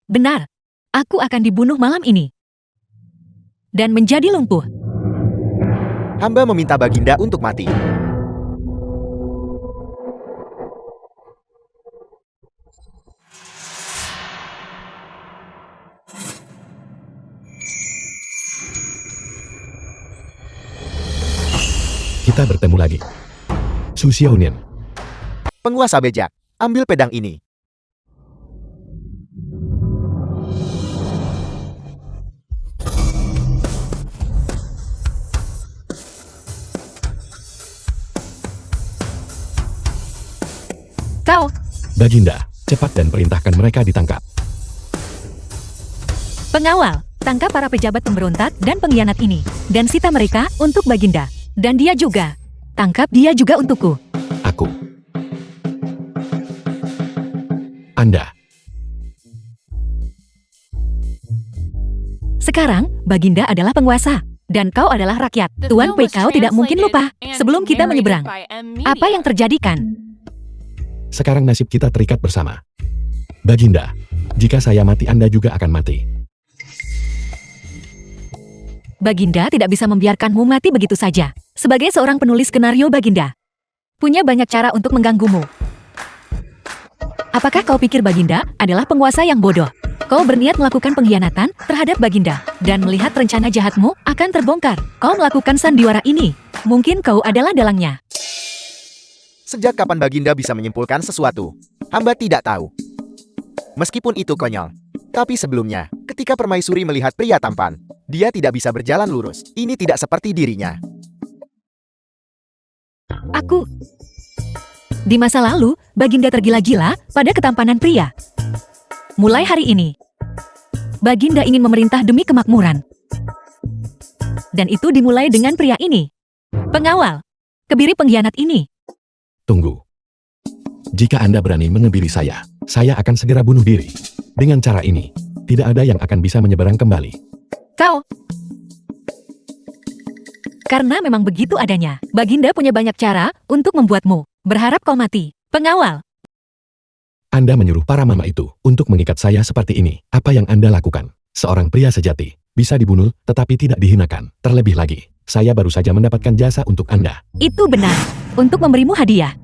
Benar. Aku akan dibunuh malam ini. Dan menjadi lumpuh. Hamba meminta Baginda untuk mati. Kita bertemu lagi. Su Xiaonin. Penguasa bejak, ambil pedang ini. Kau, Baginda, cepat dan perintahkan mereka ditangkap. pengawal, tangkap para pejabat pemberontak dan pengkhianat ini. Dan sita mereka untuk Baginda. Dan dia juga. Tangkap dia juga untukku. Aku. Anda. Sekarang, Baginda adalah penguasa. Dan kau adalah rakyat. Tuan Pei kau tidak mungkin lupa. Sebelum kita menyeberang. Apa yang terjadi kan? Sekarang nasib kita terikat bersama. Baginda, jika saya mati Anda juga akan mati. Baginda tidak bisa membiarkanmu mati begitu saja. Sebagai seorang penulis skenario Baginda, punya banyak cara untuk mengganggumu. Apakah kau pikir Baginda adalah penguasa yang bodoh? Kau berniat melakukan pengkhianatan terhadap Baginda, dan melihat rencana jahatmu akan terbongkar. Kau melakukan sandiwara ini. Mungkin kau adalah dalangnya. Sejak kapan Baginda bisa menyimpulkan sesuatu? Hamba tidak tahu. Meskipun itu konyol. Tapi sebelumnya, ketika Permaisuri melihat pria tampan, dia tidak bisa berjalan lurus. Ini tidak seperti dirinya. Di masa lalu, Baginda tergila-gila pada ketampanan pria. Mulai hari ini, Baginda ingin memerintah demi kemakmuran. Dan itu dimulai dengan pria ini. Pengawal, kebiri pengkhianat ini. Tunggu. Jika Anda berani mengebiri saya akan segera bunuh diri. Dengan cara ini, tidak ada yang akan bisa menyeberang kembali. Kau. Karena memang begitu adanya, Baginda punya banyak cara untuk membuatmu berharap kau mati. Pengawal. Anda menyuruh para mama itu untuk mengikat saya seperti ini. Apa yang Anda lakukan? Seorang pria sejati bisa dibunuh tetapi tidak dihinakan. Terlebih lagi, saya baru saja mendapatkan jasa untuk Anda. Itu benar. Untuk memberimu hadiah.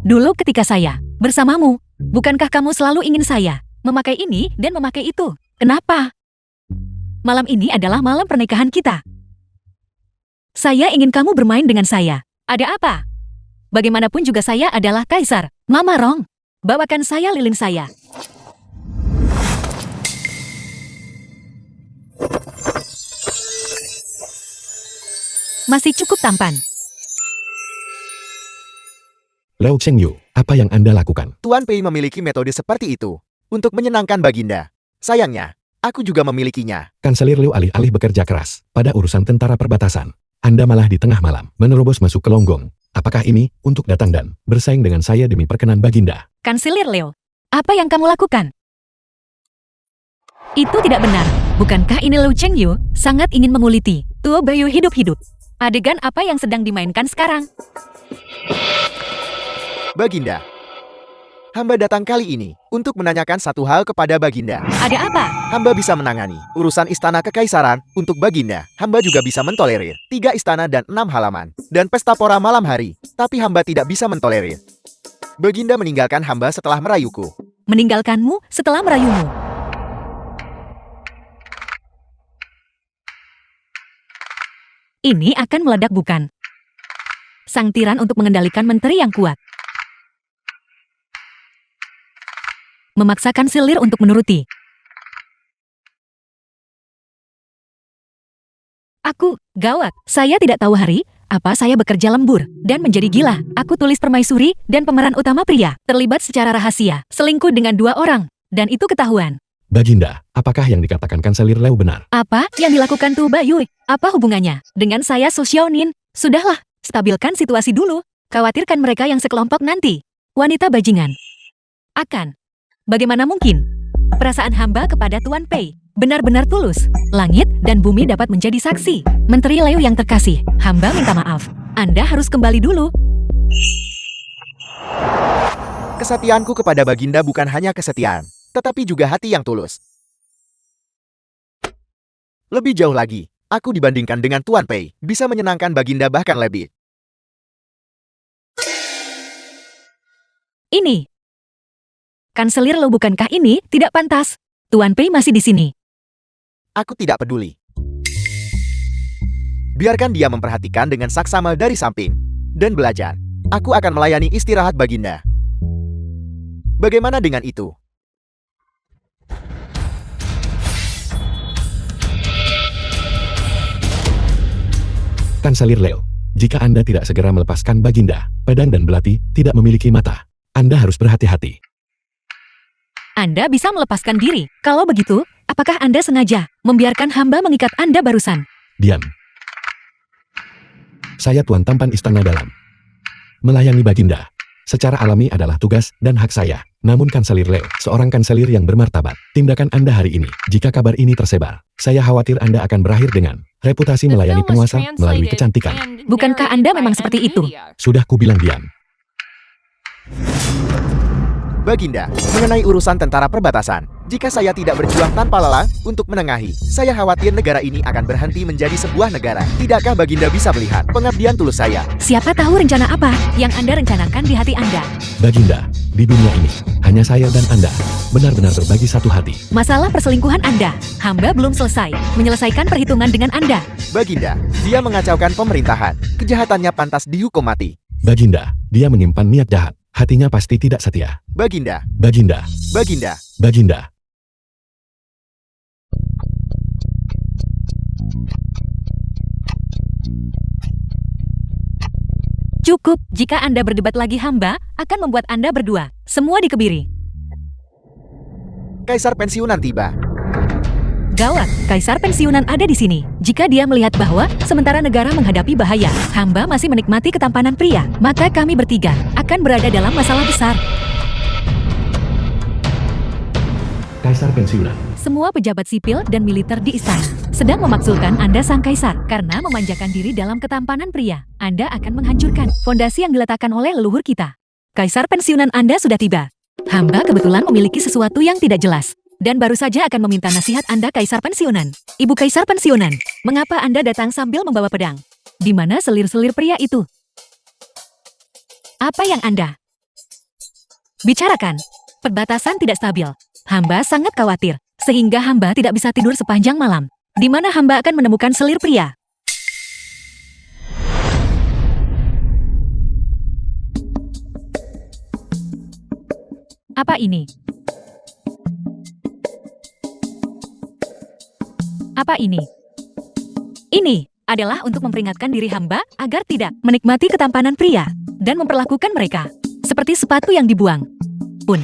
Dulu ketika saya bersamamu, bukankah kamu selalu ingin saya memakai ini dan memakai itu? Kenapa? Malam ini adalah malam pernikahan kita. Saya ingin kamu bermain dengan saya. Ada apa? Bagaimanapun juga saya adalah kaisar. Mama Rong, bawakan saya lilin saya. Masih cukup tampan. Liu Chengyu, apa yang Anda lakukan? Tuan Pei memiliki metode seperti itu untuk menyenangkan Baginda. Sayangnya, aku juga memilikinya. Kanselir Liu alih-alih bekerja keras pada urusan tentara perbatasan. Anda malah di tengah malam menerobos masuk ke Longgong. Apakah ini untuk datang dan bersaing dengan saya demi perkenan Baginda? Kanselir Liu, apa yang kamu lakukan? Itu tidak benar. Bukankah ini Liu Chengyu sangat ingin menguliti Tuo Bayu hidup-hidup? Adegan apa yang sedang dimainkan sekarang? Baginda, hamba datang kali ini untuk menanyakan satu hal kepada Baginda. Ada apa? Hamba bisa menangani urusan istana kekaisaran untuk Baginda. Hamba juga bisa mentolerir 3 istana dan 6 halaman. Dan pesta pora malam hari. Tapi hamba tidak bisa mentolerir Baginda meninggalkan hamba setelah merayuku. Meninggalkanmu setelah merayumu. Ini akan meledak bukan? Sang tiran untuk mengendalikan menteri yang kuat. Memaksakan Silir untuk menuruti. Aku, gawat. Saya tidak tahu hari, apa saya bekerja lembur, dan menjadi gila. Aku tulis permaisuri, dan pemeran utama pria, terlibat secara rahasia, selingkuh dengan 2 orang, dan itu ketahuan. Baginda, apakah yang dikatakan Kanselir Liu benar? Apa yang dilakukan Tu Bayu? Apa hubungannya dengan saya Su Xiaonin? Sudahlah, stabilkan situasi dulu. Khawatirkan mereka yang sekelompok nanti. Wanita bajingan. Akan. Bagaimana mungkin? Perasaan hamba kepada Tuan Pei benar-benar tulus. Langit dan bumi dapat menjadi saksi. Menteri Liu yang terkasih, hamba minta maaf. Anda harus kembali dulu. Kesetiaanku kepada Baginda bukan hanya kesetiaan, tetapi juga hati yang tulus. Lebih jauh lagi, aku dibandingkan dengan Tuan Pei, bisa menyenangkan Baginda bahkan lebih. Ini. Kanselir Lo, bukankah ini tidak pantas? Tuan Pei masih di sini. Aku tidak peduli. Biarkan dia memperhatikan dengan saksama dari samping. Dan belajar. Aku akan melayani istirahat Baginda. Bagaimana dengan itu? Kanselir Leo, jika Anda tidak segera melepaskan Baginda, pedang dan belati tidak memiliki mata. Anda harus berhati-hati. Anda bisa melepaskan diri. Kalau begitu, apakah Anda sengaja membiarkan hamba mengikat Anda barusan? Diam. Saya Tuan Tampan Istana Dalam. Melayani Baginda secara alami adalah tugas dan hak saya. Namun Kanselir Leo, seorang kanselir yang bermartabat, tindakan Anda hari ini, jika kabar ini tersebar, saya khawatir Anda akan berakhir dengan reputasi melayani penguasa melalui kecantikan. Bukankah Anda memang seperti itu? Sudah kubilang diam. Baginda, mengenai urusan tentara perbatasan, jika saya tidak berjuang tanpa lelah untuk menengahi, saya khawatir negara ini akan berhenti menjadi sebuah negara. Tidakkah Baginda bisa melihat pengabdian tulus saya? Siapa tahu rencana apa yang Anda rencanakan di hati Anda? Baginda, di dunia ini, hanya saya dan Anda benar-benar berbagi satu hati. Masalah perselingkuhan Anda, hamba belum selesai menyelesaikan perhitungan dengan Anda. Baginda, dia mengacaukan pemerintahan. Kejahatannya pantas dihukum mati. Baginda, dia menyimpan niat jahat. Hatinya pasti tidak setia. Baginda, Baginda, Baginda. Baginda. Cukup, jika Anda berdebat lagi hamba akan membuat Anda berdua semua dikebiri. Kaisar pensiunan tiba. Gawat, kaisar pensiunan ada di sini. Jika dia melihat bahwa sementara negara menghadapi bahaya, hamba masih menikmati ketampanan pria, maka kami bertiga akan berada dalam masalah besar. Kaisar pensiunan. Semua pejabat sipil dan militer di istana sedang memakzulkan Anda sang kaisar karena memanjakan diri dalam ketampanan pria. Anda akan menghancurkan fondasi yang diletakkan oleh leluhur kita. Kaisar pensiunan Anda sudah tiba. Hamba kebetulan memiliki sesuatu yang tidak jelas. Dan baru saja akan meminta nasihat Anda, Kaisar pensiunan. Ibu Kaisar pensiunan, mengapa Anda datang sambil membawa pedang? Di mana selir-selir pria itu? Apa yang Anda bicarakan? Perbatasan tidak stabil. Hamba sangat khawatir, sehingga hamba tidak bisa tidur sepanjang malam. Di mana hamba akan menemukan selir pria? Apa ini? Apa ini? Ini adalah untuk memperingatkan diri hamba agar tidak menikmati ketampanan pria dan memperlakukan mereka seperti sepatu yang dibuang. Pun.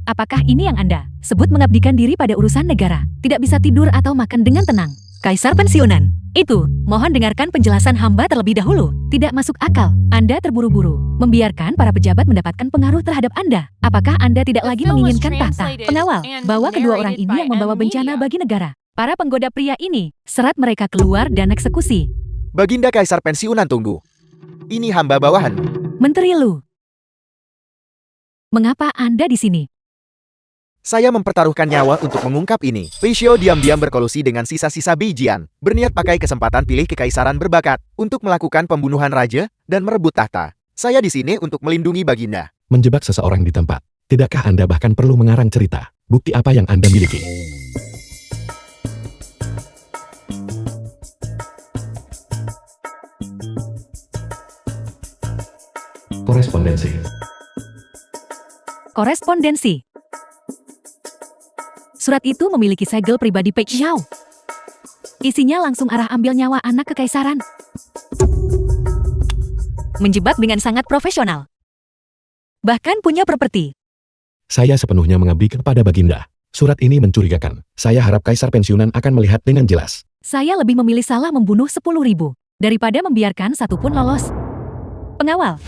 Apakah ini yang Anda sebut mengabdikan diri pada urusan negara? Tidak bisa tidur atau makan dengan tenang. Kaisar pensiunan, itu, mohon dengarkan penjelasan hamba terlebih dahulu. Tidak masuk akal. Anda terburu-buru membiarkan para pejabat mendapatkan pengaruh terhadap Anda. Apakah Anda tidak lagi menginginkan tahta? Pengawal, bawa kedua orang ini yang membawa bencana bagi negara. Para penggoda pria ini, serat mereka keluar dan eksekusi. Baginda Kaisar pensiunan tunggu. Ini hamba bawahanmu. Menteri Lu, mengapa Anda di sini? Saya mempertaruhkan nyawa untuk mengungkap ini. Pei Xiao diam-diam berkolusi dengan sisa-sisa Beijian, berniat pakai kesempatan pilih kekaisaran berbakat untuk melakukan pembunuhan raja dan merebut tahta. Saya di sini untuk melindungi Baginda. Menjebak seseorang di tempat. Tidakkah Anda bahkan perlu mengarang cerita? Bukti apa yang Anda miliki? Korespondensi. Korespondensi. Surat itu memiliki segel pribadi Pei Xiao. Isinya langsung arah ambil nyawa anak kekaisaran. Menjebak dengan sangat profesional. Bahkan punya properti. Saya sepenuhnya mengabdi kepada Baginda. Surat ini mencurigakan. Saya harap kaisar pensiunan akan melihat dengan jelas. Saya lebih memilih salah membunuh 10.000 daripada membiarkan satu pun lolos. Pengawal,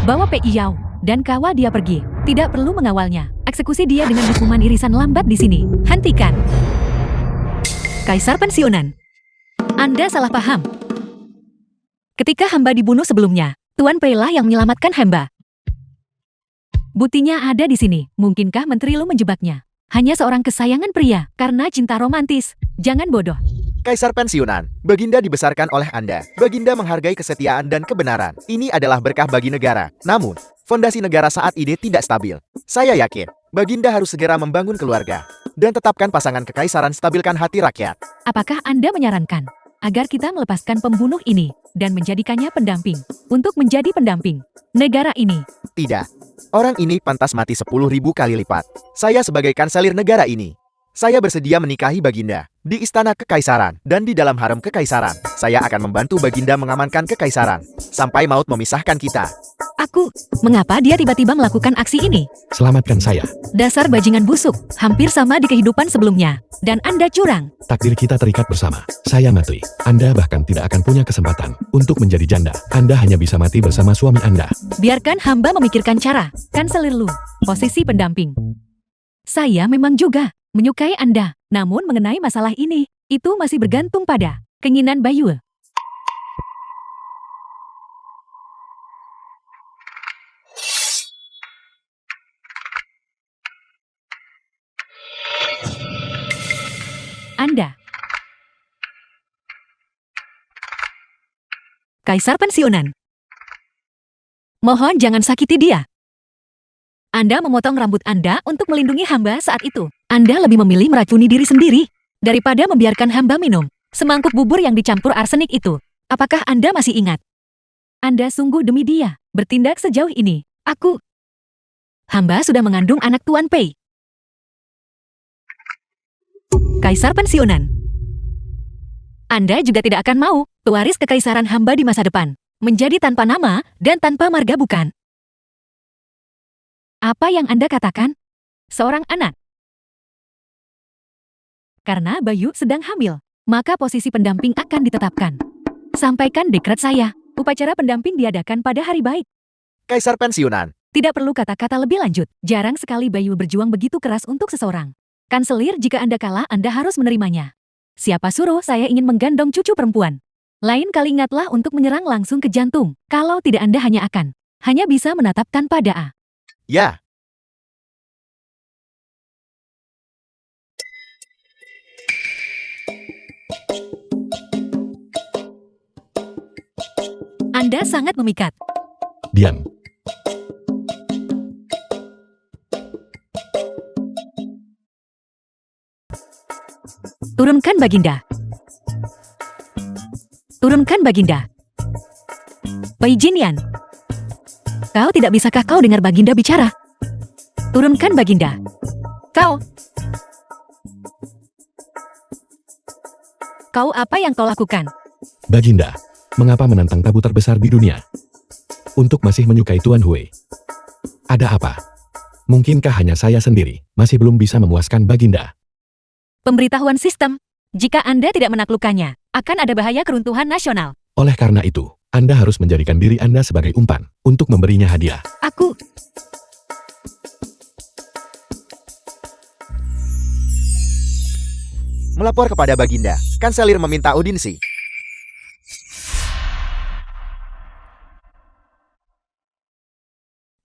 bawa Pei Xiao dan kawal dia pergi. Tidak perlu mengawalnya. Eksekusi dia dengan hukuman irisan lambat di sini. Hentikan. Kaisar pensiunan. Anda salah paham. Ketika hamba dibunuh sebelumnya, Tuan Pei lah yang menyelamatkan hamba. Buktinya ada di sini. Mungkinkah Menteri Lu menjebaknya? Hanya seorang kesayangan pria, karena cinta romantis. Jangan bodoh. Kaisar pensiunan, Baginda dibesarkan oleh Anda. Baginda menghargai kesetiaan dan kebenaran. Ini adalah berkah bagi negara. Namun, fondasi negara saat ini tidak stabil. Saya yakin, Baginda harus segera membangun keluarga. Dan tetapkan pasangan kekaisaran stabilkan hati rakyat. Apakah Anda menyarankan agar kita melepaskan pembunuh ini dan menjadikannya pendamping untuk menjadi pendamping negara ini? Tidak. Orang ini pantas mati 10.000 kali lipat. Saya sebagai kanselir negara ini, saya bersedia menikahi Baginda di istana kekaisaran dan di dalam harem kekaisaran. Saya akan membantu Baginda mengamankan kekaisaran sampai maut memisahkan kita. Mengapa dia tiba-tiba melakukan aksi ini? Selamatkan saya. Dasar bajingan busuk, hampir sama di kehidupan sebelumnya. Dan Anda curang. Takdir kita terikat bersama. Saya mati. Anda bahkan tidak akan punya kesempatan untuk menjadi janda. Anda hanya bisa mati bersama suami Anda. Biarkan hamba memikirkan cara. Kanselir Lu, posisi pendamping. Saya memang juga menyukai Anda. Namun mengenai masalah ini, itu masih bergantung pada keinginan Bayu. Anda. Kaisar pensiunan. Mohon jangan sakiti dia. Anda memotong rambut Anda untuk melindungi hamba saat itu. Anda lebih memilih meracuni diri sendiri daripada membiarkan hamba minum semangkuk bubur yang dicampur arsenik itu. Apakah Anda masih ingat? Anda sungguh demi dia bertindak sejauh ini. Hamba sudah mengandung anak Tuan Pei. Kaisar pensiunan. Anda juga tidak akan mau pewaris kekaisaran hamba di masa depan menjadi tanpa nama dan tanpa marga, bukan? Apa yang Anda katakan? Seorang anak. Karena Bayu sedang hamil, maka posisi pendamping akan ditetapkan. Sampaikan dekret saya. Upacara pendamping diadakan pada hari baik. Kaisar pensiunan. Tidak perlu kata-kata lebih lanjut. Jarang sekali Bayu berjuang begitu keras untuk seseorang. Kanselir, jika Anda kalah, Anda harus menerimanya. Siapa suruh saya ingin menggendong cucu perempuan? Lain kali ingatlah untuk menyerang langsung ke jantung. Kalau tidak, Anda hanya bisa menatap tanpa doa. Ya. Anda sangat memikat. Diam. Turunkan Baginda. Turunkan Baginda. Bai Jinian. Kau tidak bisakah kau dengar Baginda bicara? Turunkan Baginda. Kau apa yang kau lakukan? Baginda, mengapa menantang tabu terbesar di dunia? Untuk masih menyukai Tuan Hui. Ada apa? Mungkinkah hanya saya sendiri masih belum bisa memuaskan Baginda? Pemberitahuan sistem. Jika Anda tidak menaklukkannya, akan ada bahaya keruntuhan nasional. Oleh karena itu, Anda harus menjadikan diri Anda sebagai umpan untuk memberinya hadiah. Melapor kepada Baginda, Kanselir meminta audiensi.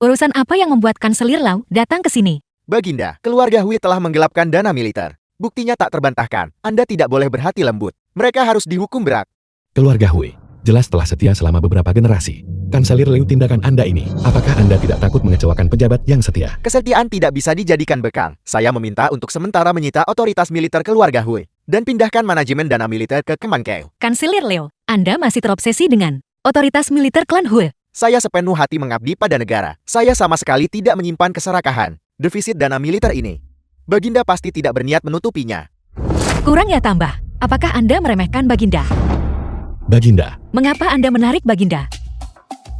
Urusan apa yang membuat Kanselir Lau datang ke sini? Baginda, keluarga Hui telah menggelapkan dana militer. Buktinya tak terbantahkan. Anda tidak boleh berhati lembut. Mereka harus dihukum berat. Keluarga Hui jelas telah setia selama beberapa generasi. Kanselir Liu, tindakan Anda ini, apakah Anda tidak takut mengecewakan pejabat yang setia? Kesetiaan tidak bisa dijadikan bekal. Saya meminta untuk sementara menyita otoritas militer keluarga Hui dan pindahkan manajemen dana militer ke Kemankeu. Kanselir Leo, Anda masih terobsesi dengan otoritas militer klan Hui. Saya sepenuh hati mengabdi pada negara. Saya sama sekali tidak menyimpan keserakahan. Defisit dana militer ini, Baginda pasti tidak berniat menutupinya. Kurang ya tambah. Apakah Anda meremehkan Baginda? Baginda. Mengapa Anda menarik Baginda?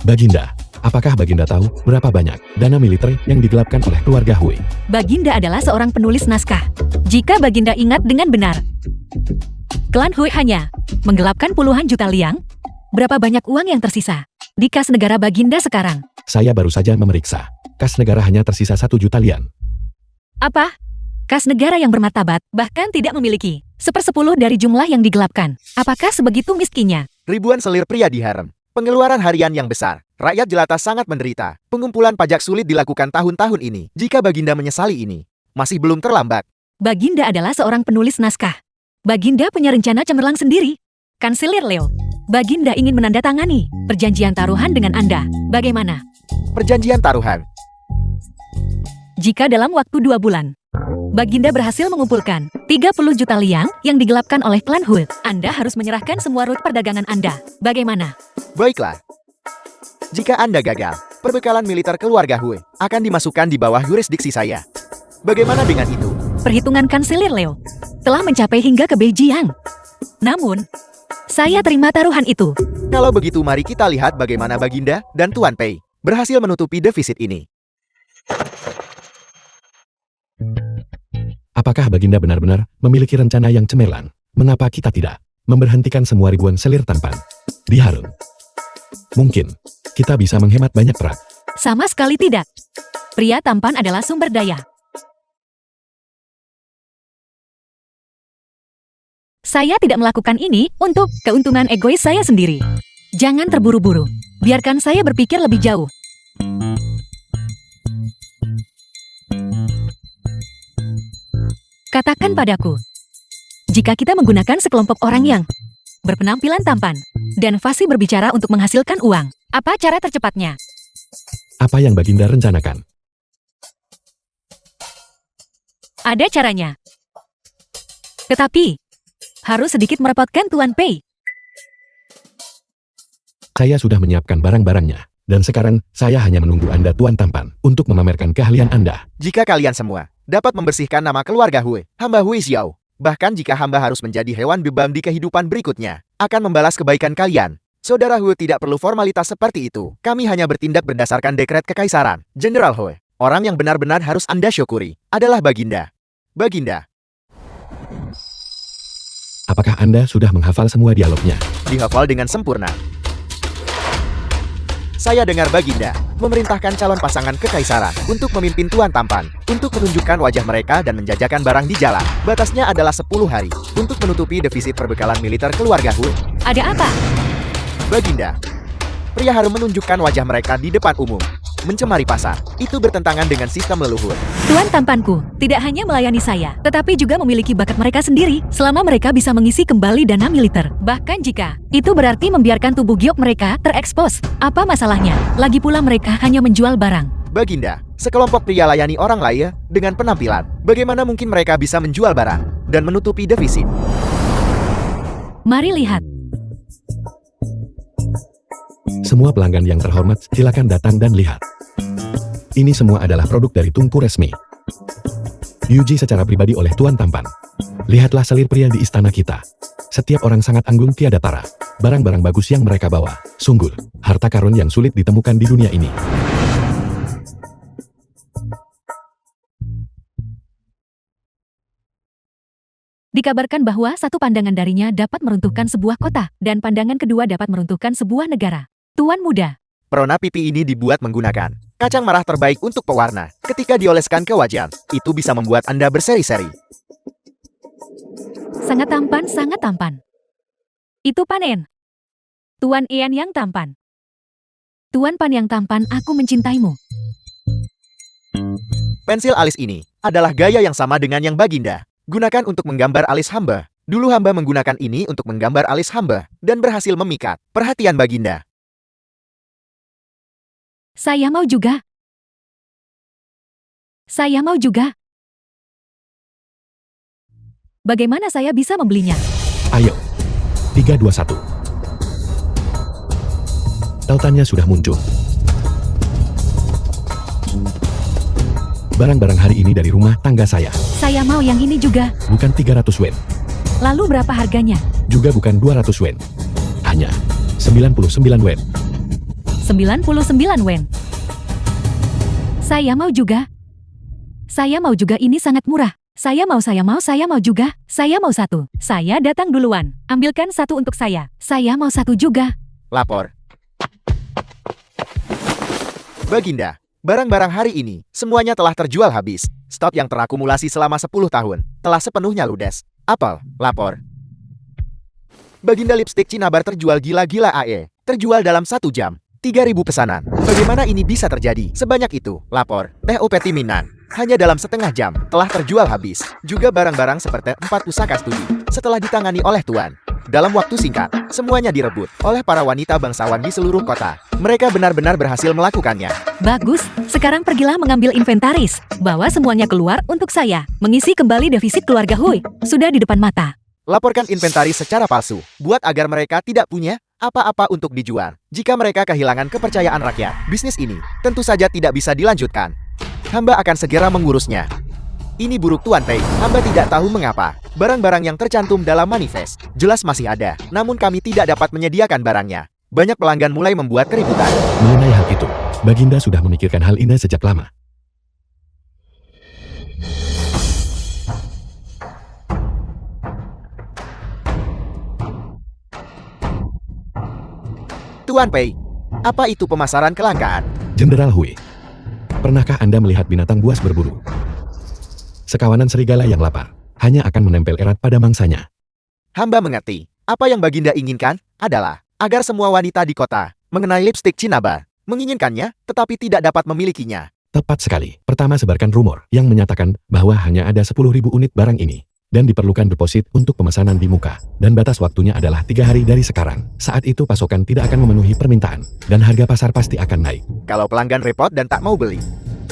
Baginda, apakah Baginda tahu berapa banyak dana militer yang digelapkan oleh keluarga Hui? Baginda adalah seorang penulis naskah. Jika Baginda ingat dengan benar, klan Hui hanya menggelapkan puluhan juta liang. Berapa banyak uang yang tersisa di kas negara Baginda sekarang? Saya baru saja memeriksa. Kas negara hanya tersisa 1 juta lian. Apa? Kas negara yang bermartabat bahkan tidak memiliki 1/10 dari jumlah yang digelapkan. Apakah sebegitu miskinnya? Ribuan selir pria di harem Pengeluaran harian yang besar. Rakyat jelata sangat menderita. Pengumpulan pajak sulit dilakukan tahun-tahun ini. Jika Baginda menyesali ini, masih belum terlambat. Baginda adalah seorang penulis naskah. Baginda punya rencana cemerlang sendiri. Kanselir Leo, Baginda ingin menandatangani perjanjian taruhan dengan Anda. Bagaimana? Perjanjian taruhan. Jika dalam waktu 2 bulan, Baginda berhasil mengumpulkan 30 juta liang yang digelapkan oleh klan Hu, Anda harus menyerahkan semua rute perdagangan Anda. Bagaimana? Baiklah. Jika Anda gagal, perbekalan militer keluarga Hu akan dimasukkan di bawah yurisdiksi saya. Bagaimana dengan itu? Perhitungan Kanselir Leo telah mencapai hingga ke Beijing. Namun, saya terima taruhan itu. Kalau begitu mari kita lihat bagaimana Baginda dan Tuan Pei berhasil menutupi defisit ini. Apakah Baginda benar-benar memiliki rencana yang cemerlang? Mengapa kita tidak memberhentikan semua ribuan selir tampan di Harun? Mungkin kita bisa menghemat banyak perak. Sama sekali tidak. Pria tampan adalah sumber daya. Saya tidak melakukan ini untuk keuntungan egois saya sendiri. Jangan terburu-buru. Biarkan saya berpikir lebih jauh. Katakan padaku, jika kita menggunakan sekelompok orang yang berpenampilan tampan dan fasih berbicara untuk menghasilkan uang, apa cara tercepatnya? Apa yang Baginda rencanakan? Ada caranya. Tetapi, harus sedikit merepotkan Tuan Pei. Saya sudah menyiapkan barang-barangnya. Dan sekarang, saya hanya menunggu Anda Tuan Tampan untuk memamerkan keahlian Anda. Jika kalian semua dapat membersihkan nama keluarga Hu, hamba Hui Xiao, bahkan jika hamba harus menjadi hewan beban di kehidupan berikutnya, akan membalas kebaikan kalian. Saudara Hu tidak perlu formalitas seperti itu. Kami hanya bertindak berdasarkan dekret kekaisaran. Jenderal Hu, orang yang benar-benar harus Anda syukuri adalah Baginda. Baginda. Apakah Anda sudah menghafal semua dialognya? Dihafal dengan sempurna. Saya dengar Baginda memerintahkan calon pasangan kekaisaran untuk memimpin Tuan Tampan, untuk menunjukkan wajah mereka dan menjajakan barang di jalan. Batasnya adalah 10 hari untuk menutupi defisit perbekalan militer keluarga Hu. Ada apa? Baginda, pria harus menunjukkan wajah mereka di depan umum. Mencemari pasar, itu bertentangan dengan sistem leluhur. Tuan Tampanku tidak hanya melayani saya, tetapi juga memiliki bakat mereka sendiri selama mereka bisa mengisi kembali dana militer. Bahkan jika itu berarti membiarkan tubuh giok mereka terekspos. Apa masalahnya? Lagi pula mereka hanya menjual barang. Baginda, sekelompok pria layani orang lain dengan penampilan. Bagaimana mungkin mereka bisa menjual barang dan menutupi defisit? Mari lihat. Semua pelanggan yang terhormat, silakan datang dan lihat. Ini semua adalah produk dari tungku resmi. Diuji secara pribadi oleh Tuan Tampan. Lihatlah selir pria di istana kita. Setiap orang sangat anggun tiada tara. Barang-barang bagus yang mereka bawa. Sungguh, harta karun yang sulit ditemukan di dunia ini. Dikabarkan bahwa satu pandangan darinya dapat meruntuhkan sebuah kota, dan pandangan kedua dapat meruntuhkan sebuah negara. Tuan muda. Perona pipi ini dibuat menggunakan kacang merah terbaik untuk pewarna. Ketika dioleskan ke wajah, itu bisa membuat Anda berseri-seri. Sangat tampan, sangat tampan. Itu panen. Tuan Ian yang tampan. Tuan Pan yang tampan, aku mencintaimu. Pensil alis ini adalah gaya yang sama dengan yang Baginda gunakan untuk menggambar alis hamba. Dulu hamba menggunakan ini untuk menggambar alis hamba, dan berhasil memikat perhatian Baginda. Saya mau juga. Saya mau juga. Bagaimana saya bisa membelinya? Ayo. 3, 2, 1. Tautannya sudah muncul. Barang-barang hari ini dari rumah tangga saya. Saya mau yang ini juga. Bukan 300 wen. Lalu berapa harganya? Juga bukan 200 wen. Hanya 99 wen. 99 wen. Saya mau juga. Saya mau juga, ini sangat murah. Saya mau juga. Saya mau satu. Saya datang duluan. Ambilkan satu untuk saya. Saya mau satu juga. Lapor. Baginda, barang-barang hari ini semuanya telah terjual habis. Stok yang terakumulasi selama 10 tahun telah sepenuhnya ludes. Apel, lapor. Baginda lipstik Cinabar terjual gila-gila AE. Terjual dalam 1 jam. 3.000 pesanan. Bagaimana ini bisa terjadi? Sebanyak itu. Lapor. Teh Opeti Minan. Hanya dalam setengah jam, telah terjual habis. Juga barang-barang seperti 4 pusaka studi. Setelah ditangani oleh Tuan. Dalam waktu singkat, semuanya direbut oleh para wanita bangsawan di seluruh kota. Mereka benar-benar berhasil melakukannya. Bagus, sekarang pergilah mengambil inventaris. Bawa semuanya keluar untuk saya. Mengisi kembali defisit keluarga Hui. Sudah di depan mata. Laporkan inventaris secara palsu, buat agar mereka tidak punya apa-apa untuk dijual. Jika mereka kehilangan kepercayaan rakyat, bisnis ini tentu saja tidak bisa dilanjutkan. Hamba akan segera mengurusnya. Ini buruk Tuan Pei, hamba tidak tahu mengapa. Barang-barang yang tercantum dalam manifest jelas masih ada, namun kami tidak dapat menyediakan barangnya. Banyak pelanggan mulai membuat keributan. Mengenai hal itu, Baginda sudah memikirkan hal ini sejak lama. Tuan Pei, apa itu pemasaran kelangkaan? Jenderal Hui, pernahkah Anda melihat binatang buas berburu? Sekawanan serigala yang lapar hanya akan menempel erat pada mangsanya. Hamba mengerti. Apa yang Baginda inginkan adalah agar semua wanita di kota mengenai lipstik Cinnabar, menginginkannya tetapi tidak dapat memilikinya. Tepat sekali. Pertama sebarkan rumor yang menyatakan bahwa hanya ada 10.000 unit barang ini dan diperlukan deposit untuk pemesanan di muka, dan batas waktunya adalah 3 hari dari sekarang. Saat itu pasokan tidak akan memenuhi permintaan dan harga pasar pasti akan naik. Kalau pelanggan repot dan tak mau beli,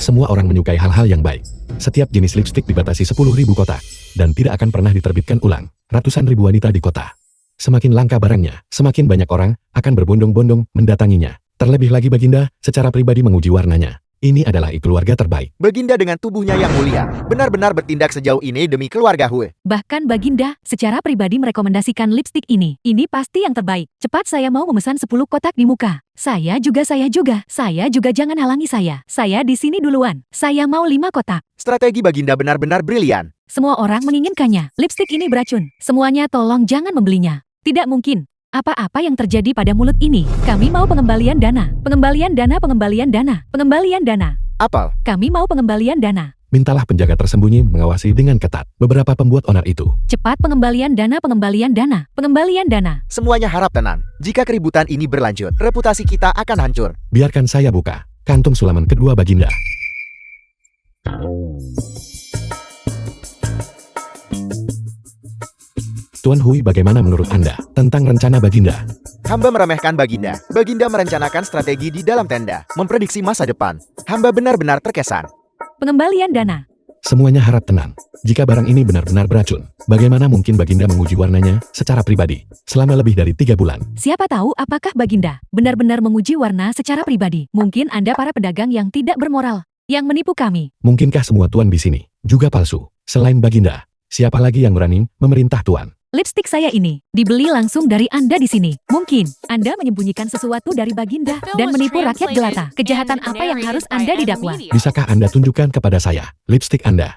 Semua orang menyukai hal-hal yang baik. Setiap jenis lipstik dibatasi 10.000 kotak dan tidak akan pernah diterbitkan ulang. Ratusan ribu wanita di kota. Semakin langka barangnya, semakin banyak orang akan berbondong-bondong mendatanginya. Terlebih lagi Baginda secara pribadi menguji warnanya. Ini adalah keluarga terbaik. Baginda dengan tubuhnya yang mulia benar-benar bertindak sejauh ini demi keluarga Hui. Bahkan Baginda secara pribadi merekomendasikan lipstik ini. Ini pasti yang terbaik. Cepat, saya mau memesan 10 kotak di muka. Saya juga, jangan halangi saya. Saya di sini duluan. Saya mau 5 kotak. Strategi Baginda benar-benar brilian. Semua orang menginginkannya. Lipstik ini beracun. Semuanya tolong jangan membelinya. Tidak mungkin. Apa-apa yang terjadi pada mulut ini? Kami mau pengembalian dana. Pengembalian dana. Apel, Kami mau pengembalian dana. Mintalah penjaga tersembunyi mengawasi dengan ketat beberapa pembuat onar itu. Cepat, pengembalian dana. semuanya harap tenang. Jika keributan ini berlanjut, reputasi kita akan hancur. Biarkan saya buka kantung sulaman kedua Baginda. Tuan Hui, bagaimana menurut Anda tentang rencana Baginda? Hamba meremehkan Baginda. Baginda merencanakan strategi di dalam tenda, memprediksi masa depan. Hamba benar-benar terkesan. Pengembalian dana. Semuanya harap tenang. Jika barang ini benar-benar beracun, bagaimana mungkin Baginda menguji warnanya secara pribadi selama lebih dari 3 bulan? Siapa tahu apakah Baginda benar-benar menguji warna secara pribadi. Mungkin Anda para pedagang yang tidak bermoral, yang menipu kami. Mungkinkah semua tuan di sini juga palsu? Selain Baginda, siapa lagi yang berani memerintah tuan? Lipstik saya ini dibeli langsung dari Anda di sini. Mungkin Anda menyembunyikan sesuatu dari Baginda dan menipu rakyat jelata. Kejahatan apa yang harus Anda didakwa? Bisakah Anda tunjukkan kepada saya lipstik Anda?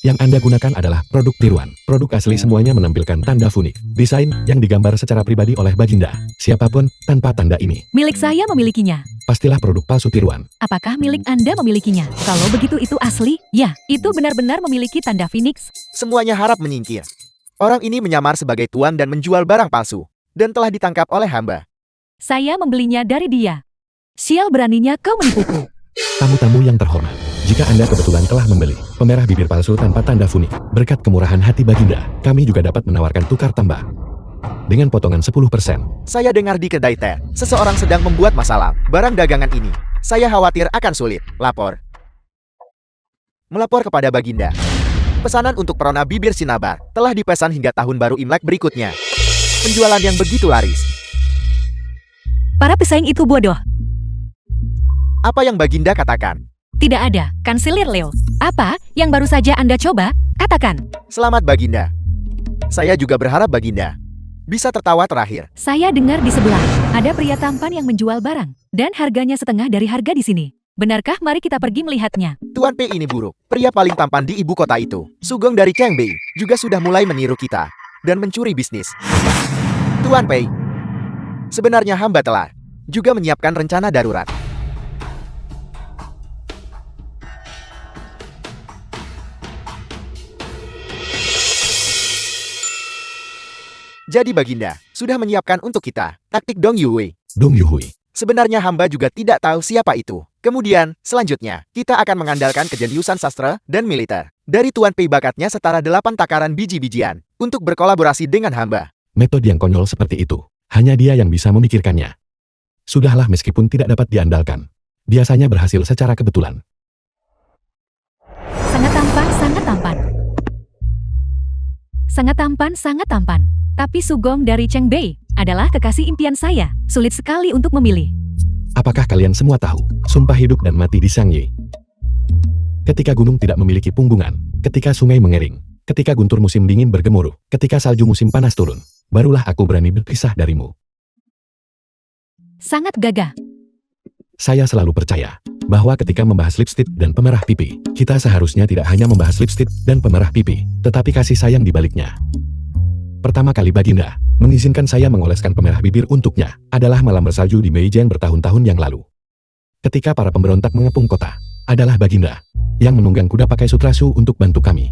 Yang Anda gunakan adalah produk tiruan. Produk asli semuanya menampilkan tanda funik. Desain yang digambar secara pribadi oleh Baginda. Siapapun tanpa tanda ini, Milik saya memilikinya. pastilah produk palsu tiruan. Apakah milik Anda memilikinya? Kalau begitu itu asli? Ya, itu benar-benar memiliki tanda Phoenix. Semuanya harap menyingkir. Orang ini menyamar sebagai tuan dan menjual barang palsu, dan telah ditangkap oleh hamba. Saya membelinya dari dia. Sial, beraninya kau menipuku. Tamu-tamu yang terhormat, jika Anda kebetulan telah membeli pemerah bibir palsu tanpa tanda funik, berkat kemurahan hati Baginda, kami juga dapat menawarkan tukar tambah dengan potongan 10%. Saya dengar di kedai teh, seseorang sedang membuat masalah. Barang dagangan ini, saya khawatir akan sulit. Lapor. Melapor kepada Baginda. Pesanan untuk perona bibir Cinnabar telah dipesan hingga tahun baru Imlek berikutnya. Penjualan yang begitu laris. Para pesaing itu bodoh. Apa yang Baginda katakan? Tidak ada, Kanselir Leo. Apa yang baru saja Anda coba? Katakan. Selamat Baginda. Saya juga berharap Baginda bisa tertawa terakhir. Saya dengar di sebelah ada pria tampan yang menjual barang dan harganya setengah dari harga di sini. Benarkah? Mari kita pergi melihatnya. Tuan Pei ini buruk. Pria paling tampan di ibu kota itu, Sugong dari Changbei, juga sudah mulai meniru kita dan mencuri bisnis. Tuan Pei, sebenarnya hamba telah juga menyiapkan rencana darurat. Jadi Baginda, sudah menyiapkan untuk kita taktik Dong Yue. Dong Yuhui. Sebenarnya hamba juga tidak tahu siapa itu. Kemudian, selanjutnya, kita akan mengandalkan kejeniusan sastra dan militer. Dari Tuan Pei bakatnya setara 8 takaran biji-bijian untuk berkolaborasi dengan hamba. Metode yang konyol seperti itu, hanya dia yang bisa memikirkannya. Sudahlah meskipun tidak dapat diandalkan. Biasanya berhasil secara kebetulan. Sangat tampan, sangat tampan. Sangat tampan, sangat tampan. Tapi Sugong dari Cheng Bei adalah kekasih impian saya. Sulit sekali untuk memilih. Apakah kalian semua tahu, sumpah hidup dan mati di Shangye? Ketika gunung tidak memiliki punggungan, ketika sungai mengering, ketika guntur musim dingin bergemuruh, ketika salju musim panas turun, barulah aku berani berpisah darimu. Sangat gagah. Saya selalu percaya bahwa ketika membahas lipstik dan pemerah pipi, kita seharusnya tidak hanya membahas lipstik dan pemerah pipi, tetapi kasih sayang di baliknya. Pertama kali Baginda mengizinkan saya mengoleskan pemerah bibir untuknya adalah malam bersalju di Meijiang bertahun-tahun yang lalu. Ketika para pemberontak mengepung kota, adalah Baginda yang menunggang kuda pakai sutrasu untuk bantu kami.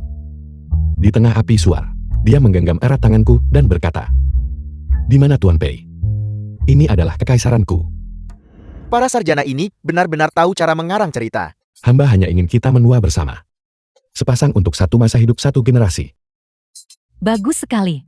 Di tengah api suar, dia menggenggam erat tanganku dan berkata, "Di mana Tuan Pei? Ini adalah kekaisaranku." Para sarjana ini benar-benar tahu cara mengarang cerita. Hamba hanya ingin kita menua bersama. Sepasang untuk satu masa hidup satu generasi. Bagus sekali.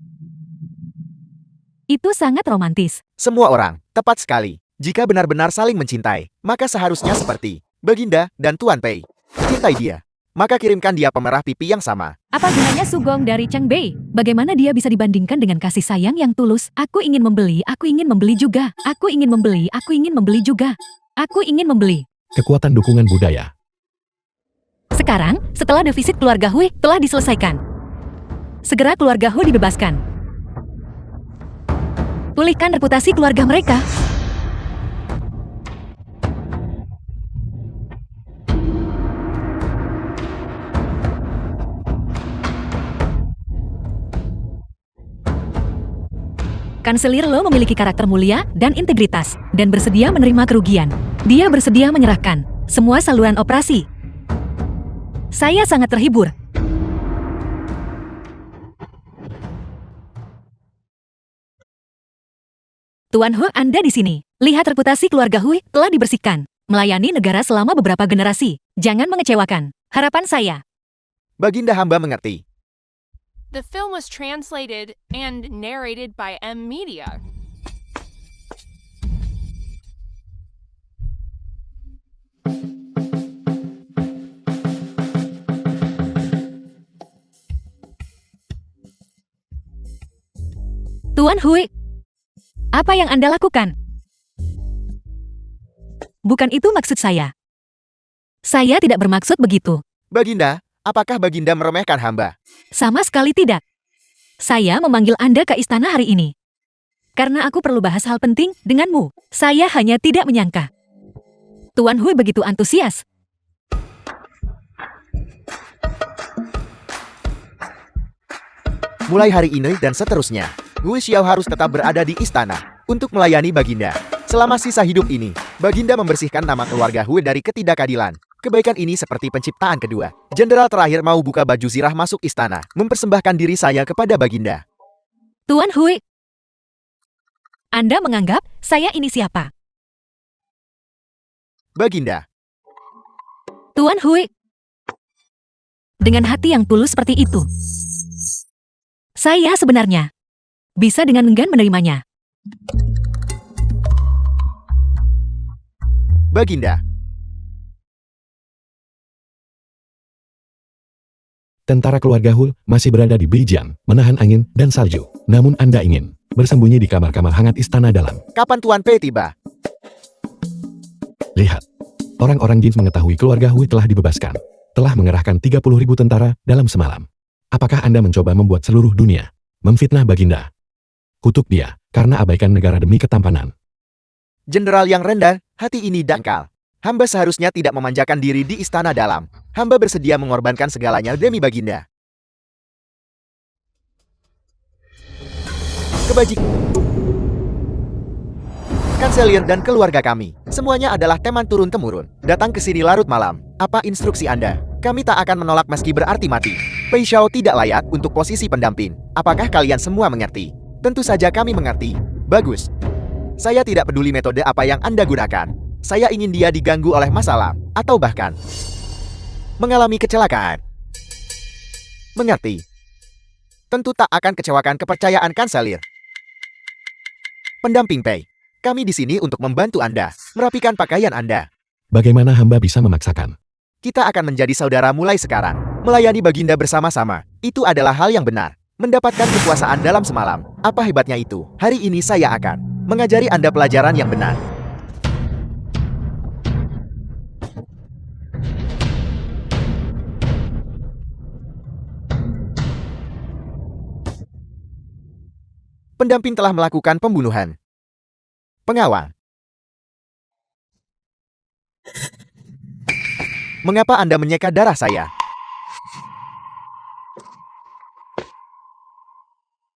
Itu sangat romantis. Semua orang, tepat sekali. Jika benar-benar saling mencintai, maka seharusnya seperti Baginda dan Tuan Pei. Cintai dia, maka kirimkan dia pemerah pipi yang sama. Apa gunanya Sugong dari Cheng Bei? Bagaimana dia bisa dibandingkan dengan kasih sayang yang tulus? Aku ingin membeli juga. Aku ingin membeli juga. Aku ingin membeli. Kekuatan dukungan budaya. Sekarang, setelah defisit keluarga Hui telah diselesaikan, segera keluarga Hui dibebaskan. Pulihkan reputasi keluarga mereka. Kanselir Lo memiliki karakter mulia dan integritas, dan bersedia menerima kerugian. Dia bersedia menyerahkan semua saluran operasi. Saya sangat terhibur. Tuan Hu, Anda di sini. Lihat reputasi keluarga Hui telah dibersihkan. Melayani negara selama beberapa generasi. Jangan mengecewakan. Harapan saya. Baginda hamba mengerti. The film was translated and narrated by M Media. Tuan Hui, apa yang Anda lakukan? Bukan itu maksud saya. Saya tidak bermaksud begitu. Baginda, apakah Baginda meremehkan hamba? Sama sekali tidak. Saya memanggil Anda ke istana hari ini karena aku perlu bahas hal penting denganmu. Saya hanya tidak menyangka Tuan Hui begitu antusias. Mulai hari ini dan seterusnya, Hui Xiao harus tetap berada di istana untuk melayani Baginda. Selama sisa hidup ini, Baginda membersihkan nama keluarga Hui dari ketidakadilan. Kebaikan ini seperti penciptaan kedua. Jenderal terakhir mau buka baju zirah masuk istana, mempersembahkan diri saya kepada Baginda. Tuan Hui, Anda menganggap saya ini siapa? Baginda, Tuan Hui, dengan hati yang tulus seperti itu, saya sebenarnya bisa dengan enggan menerimanya. Baginda, Tentara keluarga Hul masih berada di Beijiang, menahan angin dan salju. Namun Anda ingin bersembunyi di kamar-kamar hangat istana dalam. kapan Tuan Pei tiba? Lihat, orang-orang Jin mengetahui keluarga Hui telah dibebaskan. Telah mengerahkan 30.000 tentara dalam semalam. Apakah Anda mencoba membuat seluruh dunia memfitnah Baginda? Kutuk dia, karena abaikan negara demi ketampanan. Jenderal yang rendah, hati ini dangkal. Hamba seharusnya tidak memanjakan diri di istana dalam. Hamba bersedia mengorbankan segalanya demi Baginda. Kebajik. Kanselir dan keluarga kami, semuanya adalah teman turun-temurun. Datang ke sini larut malam. Apa instruksi Anda? Kami tak akan menolak meski berarti mati. Pei Xiao tidak layak untuk posisi pendamping. Apakah kalian semua mengerti? Tentu saja kami mengerti. Bagus. Saya tidak peduli metode apa yang Anda gunakan. Saya ingin dia diganggu oleh masalah, atau bahkan mengalami kecelakaan. Mengerti. Tentu tak akan kecewakan kepercayaan kanselir. Pendamping Pei, kami di sini untuk membantu Anda, merapikan pakaian Anda. Bagaimana hamba bisa memaksakan? Kita akan menjadi saudara mulai sekarang. Melayani Baginda bersama-sama, itu adalah hal yang benar. Mendapatkan kekuasaan dalam semalam, apa hebatnya itu? Hari ini saya akan mengajari Anda pelajaran yang benar. Pendamping telah melakukan pembunuhan. Pengawal. Mengapa Anda menyeka darah saya?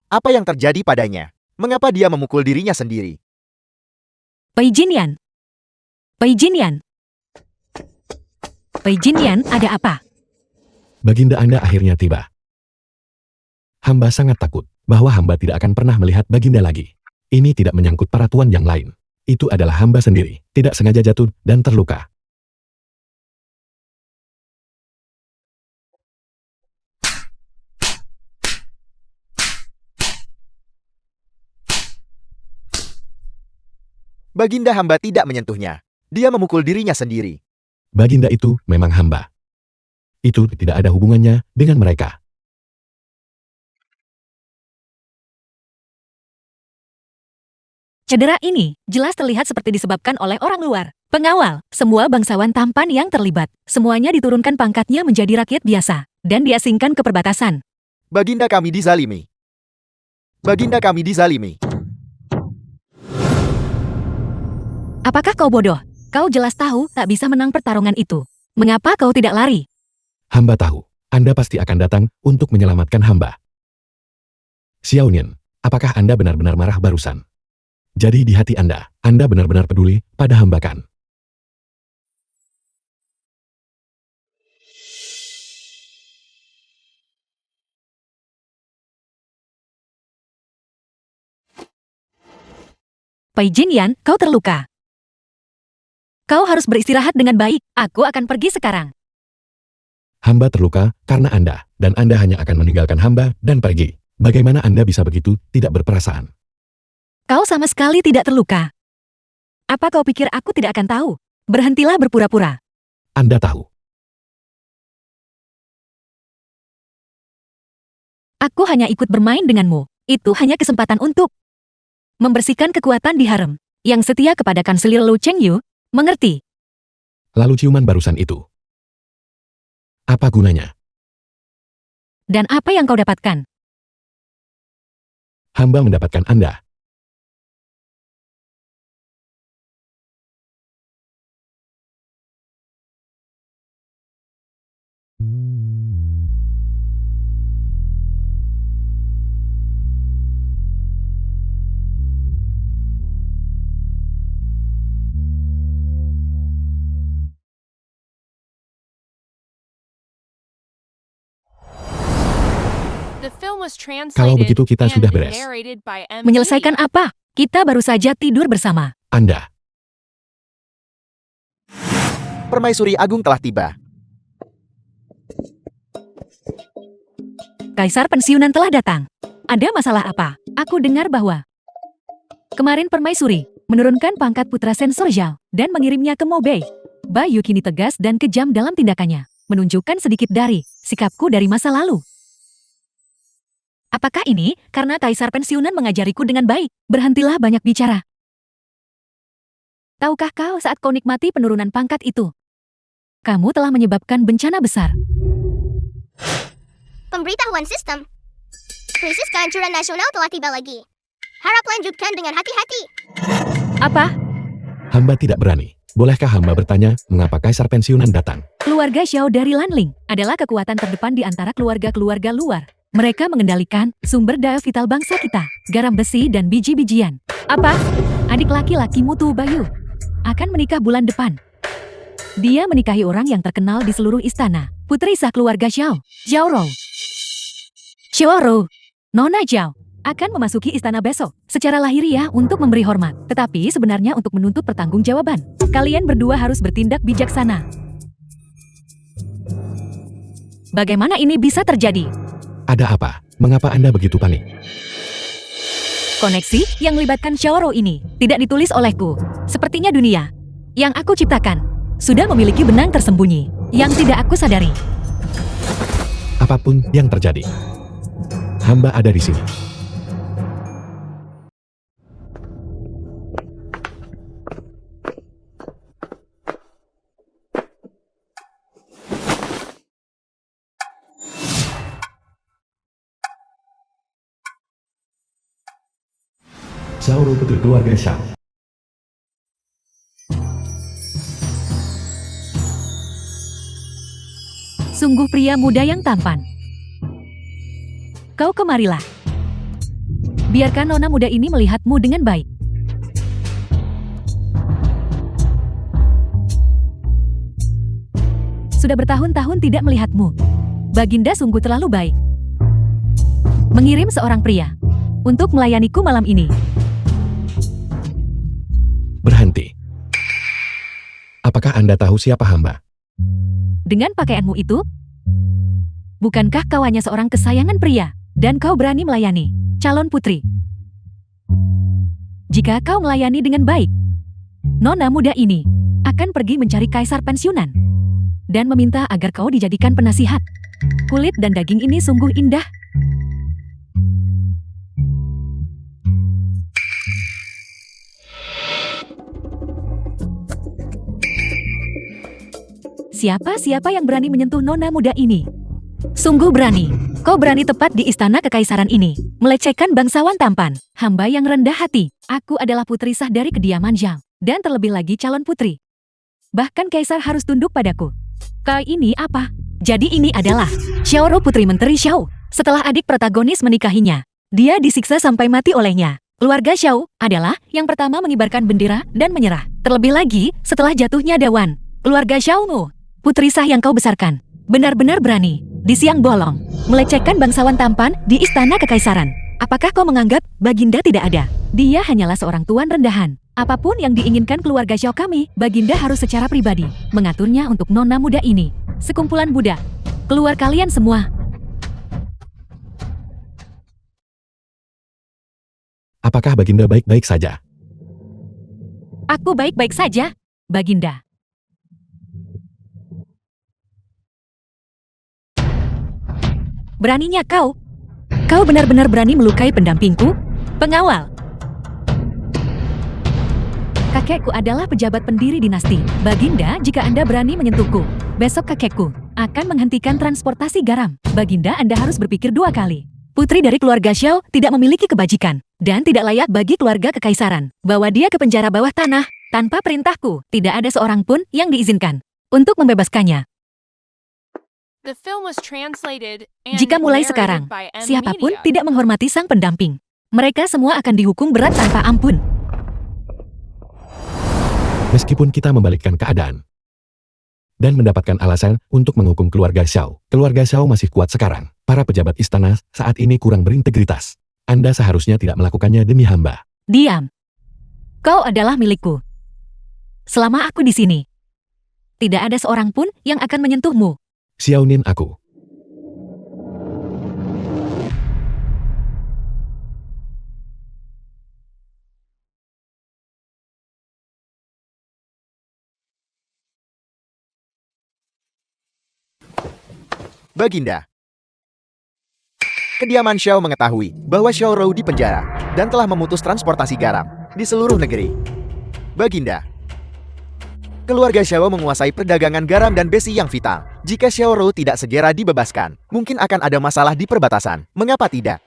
Apa yang terjadi padanya? Mengapa dia memukul dirinya sendiri? Pei Jinyan. Pei Jinyan. Pei Jinyan, ada apa? Baginda Anda akhirnya tiba. Hamba sangat takut bahwa hamba tidak akan pernah melihat Baginda lagi. Ini tidak menyangkut para tuan yang lain. Itu adalah hamba sendiri, tidak sengaja jatuh dan terluka. Baginda hamba tidak menyentuhnya. Dia memukul dirinya sendiri. Baginda itu memang hamba. Itu tidak ada hubungannya dengan mereka. Cedera ini jelas terlihat seperti disebabkan oleh orang luar. Pengawal, semua bangsawan tampan yang terlibat. Semuanya diturunkan pangkatnya menjadi rakyat biasa dan diasingkan ke perbatasan. Baginda kami dizalimi. Baginda kami dizalimi. Apakah kau bodoh? Kau jelas tahu tak bisa menang pertarungan itu. Mengapa kau tidak lari? Hamba tahu, Anda pasti akan datang untuk menyelamatkan hamba. Xiao Nian, apakah Anda benar-benar marah barusan? Jadi di hati Anda benar-benar peduli pada hamba kan? Pei Jinyan, kau terluka. Kau harus beristirahat dengan baik. Aku akan pergi sekarang. Hamba terluka karena Anda, dan Anda hanya akan meninggalkan hamba dan pergi. Bagaimana Anda bisa begitu tidak berperasaan? Kau sama sekali tidak terluka. Apa kau pikir aku tidak akan tahu? Berhentilah berpura-pura. Anda tahu. Aku hanya ikut bermain denganmu. Itu hanya kesempatan untuk membersihkan kekuatan di harem. Yang setia kepada kanselir Lu Chengyu, mengerti? Lalu ciuman barusan itu. Apa gunanya? Dan apa yang kau dapatkan? Hamba mendapatkan Anda. The film was translated Kalau begitu kita sudah and beres. narrated by M. Menyelesaikan apa? Kita baru saja tidur bersama. Anda. Permaisuri Agung telah tiba. Kaisar pensiunan telah datang. Ada masalah apa? Aku dengar bahwa kemarin permaisuri menurunkan pangkat putra sensor Zhao dan mengirimnya ke Mobei. Bayu kini tegas dan kejam dalam tindakannya, menunjukkan sedikit dari sikapku dari masa lalu. Apakah ini karena kaisar pensiunan mengajariku dengan baik? Berhentilah banyak bicara. Tahukah kau saat kau nikmati penurunan pangkat itu? Kamu telah menyebabkan bencana besar. Pemberitahuan sistem. Krisis kehancuran nasional telah tiba lagi. Harap lanjutkan dengan hati-hati. Apa? Hamba tidak berani. Bolehkah hamba bertanya mengapa kaisar pensiunan datang? Keluarga Xiao dari Lanling adalah kekuatan terdepan di antara keluarga-keluarga luar. Mereka mengendalikan sumber daya vital bangsa kita, garam besi dan biji-bijian. Apa? Adik laki-laki Mutu Bayu akan menikah bulan depan. Dia menikahi orang yang terkenal di seluruh istana, putri sah keluarga Xiao, Xiao Rou. Xiao Rou, Nona Zhao. akan memasuki istana besok secara lahiriah untuk memberi hormat, tetapi sebenarnya untuk menuntut pertanggungjawaban. Kalian berdua harus bertindak bijaksana. Bagaimana ini bisa terjadi? Ada apa? Mengapa Anda begitu panik? Koneksi yang melibatkan Xiaoro ini tidak ditulis olehku. Sepertinya dunia yang aku ciptakan sudah memiliki benang tersembunyi yang tidak aku sadari. Apapun yang terjadi, hamba ada di sini. Xiaoro putri keluarga Xiao. Sungguh pria muda yang tampan. Kau kemarilah. Biarkan nona muda ini melihatmu dengan baik. Sudah bertahun-tahun tidak melihatmu. Baginda sungguh terlalu baik. Mengirim seorang pria untuk melayaniku malam ini. Berhenti. Apakah Anda tahu siapa hamba? Dengan pakaianmu itu, bukankah kau hanya seorang kesayangan pria, dan kau berani melayani calon putri? Jika kau melayani dengan baik, nona muda ini akan pergi mencari kaisar pensiunan dan meminta agar kau dijadikan penasihat. Kulit dan daging ini sungguh indah. Siapa yang berani menyentuh nona muda ini? Sungguh berani. Kau berani tepat di istana kekaisaran ini, melecehkan bangsawan tampan, hamba yang rendah hati. Aku adalah putri sah dari kediaman Zhao, dan terlebih lagi calon putri. Bahkan kaisar harus tunduk padaku. Kau ini apa? Jadi ini adalah Xiaoro putri menteri Xiao. Setelah adik protagonis menikahinya, dia disiksa sampai mati olehnya. Keluarga Xiao adalah yang pertama mengibarkan bendera dan menyerah. Terlebih lagi setelah jatuhnya Dawan. Keluarga Xiaomu, putri sah yang kau besarkan, benar-benar berani di siang bolong melecehkan bangsawan tampan di istana kekaisaran. Apakah kau menganggap Baginda tidak ada? Dia hanyalah seorang tuan rendahan. Apapun yang diinginkan keluarga Xiao kami, Baginda harus secara pribadi mengaturnya untuk nona muda ini. Sekumpulan budak, keluar kalian semua. Apakah Baginda baik-baik saja? Aku baik-baik saja, Baginda. Beraninya kau? Kau benar-benar berani melukai pendampingku? Pengawal. Kakekku adalah pejabat pendiri dinasti. Baginda, jika Anda berani menyentuhku, besok kakekku akan menghentikan transportasi garam. Baginda, Anda harus berpikir dua kali. Putri dari keluarga Xiao tidak memiliki kebajikan dan tidak layak bagi keluarga kekaisaran. Bawa dia ke penjara bawah tanah tanpa perintahku. Tidak ada seorang pun yang diizinkan untuk membebaskannya. The film was translated and Jika mulai narrated sekarang, by M siapapun Media. tidak menghormati sang pendamping, mereka semua akan dihukum berat tanpa ampun. Meskipun kita membalikkan keadaan dan mendapatkan alasan untuk menghukum keluarga Xiao masih kuat sekarang. Para pejabat istana saat ini kurang berintegritas. Anda seharusnya tidak melakukannya demi hamba. Diam. Kau adalah milikku. Selama aku di sini, tidak ada seorang pun yang akan menyentuhmu. Xiaonin aku. Baginda. Kediaman Xiao mengetahui bahwa Xiaoro di penjara dan telah memutus transportasi garam di seluruh negeri. Baginda. Keluarga Xiao menguasai perdagangan garam dan besi yang vital. Jika Xiaoro tidak segera dibebaskan, mungkin akan ada masalah di perbatasan. Mengapa tidak?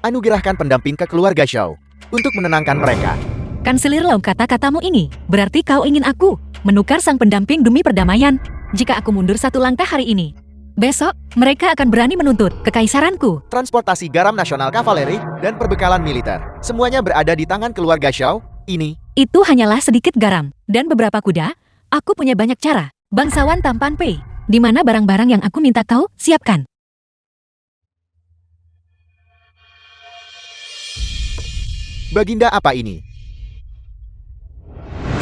Anugerahkan pendamping ke keluarga Xiao untuk menenangkan mereka. Kanselir Lau, kata-katamu ini berarti kau ingin aku menukar sang pendamping demi perdamaian. Jika aku mundur satu langkah hari ini, besok mereka akan berani menuntut kekaisaranku. Transportasi garam nasional kavaleri dan perbekalan militer, semuanya berada di tangan keluarga Xiao. Itu hanyalah sedikit garam dan beberapa kuda. Aku punya banyak cara. Bangsawan tampan Pei, di mana barang-barang yang aku minta kau siapkan? Baginda apa ini?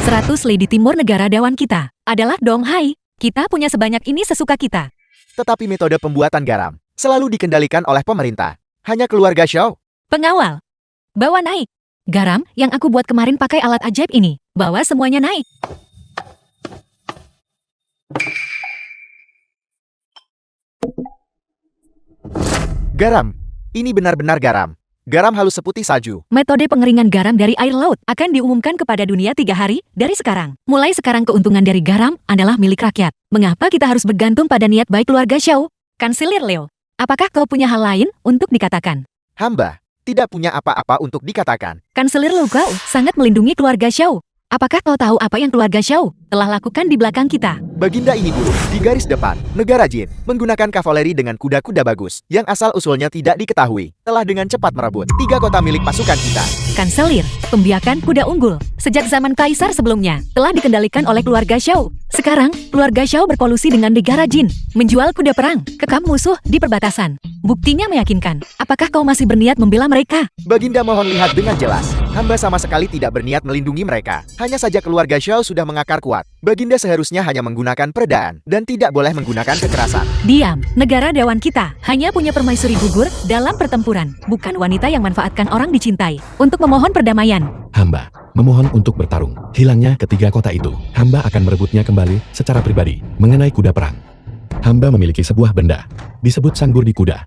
100 li di timur negara dewan kita adalah Donghai. Kita punya sebanyak ini sesuka kita. Tetapi metode pembuatan garam selalu dikendalikan oleh pemerintah. Hanya keluarga Xiao. Pengawal, bawa naik. Garam yang aku buat kemarin pakai alat ajaib ini. Bawa semuanya naik. Garam. Ini benar-benar garam. Garam halus seputih salju. Metode pengeringan garam dari air laut akan diumumkan kepada dunia 3 hari dari sekarang. Mulai sekarang keuntungan dari garam adalah milik rakyat. Mengapa kita harus bergantung pada niat baik keluarga Xiao? Kanselir Leo, apakah kau punya hal lain untuk dikatakan? Hamba tidak punya apa-apa untuk dikatakan. Kanselir Leo kau sangat melindungi keluarga Xiao. Apakah kau tahu apa yang keluarga Xiao telah lakukan di belakang kita? Baginda ini buruk di garis depan. Negara Jin menggunakan kavaleri dengan kuda-kuda bagus yang asal-usulnya tidak diketahui. Telah dengan cepat merebut 3 kota milik pasukan kita. Kanselir, pembiakan kuda unggul sejak zaman kaisar sebelumnya telah dikendalikan oleh keluarga Xiao. Sekarang, keluarga Xiao berkolusi dengan negara Jin, menjual kuda perang ke kamp musuh di perbatasan. Buktinya meyakinkan. Apakah kau masih berniat membela mereka? Baginda mohon lihat dengan jelas. Hamba sama sekali tidak berniat melindungi mereka. Hanya saja keluarga Xiao sudah mengakar kuat. Baginda seharusnya hanya menggunakan peredaan dan tidak boleh menggunakan kekerasan. Diam, negara dewan kita hanya punya permaisuri gugur dalam pertempuran, bukan wanita yang manfaatkan orang dicintai untuk memohon perdamaian. Hamba memohon untuk bertarung. Hilangnya ketiga kota itu, hamba akan merebutnya kembali secara pribadi. Mengenai kuda perang, hamba memiliki sebuah benda, disebut sanggur di kuda.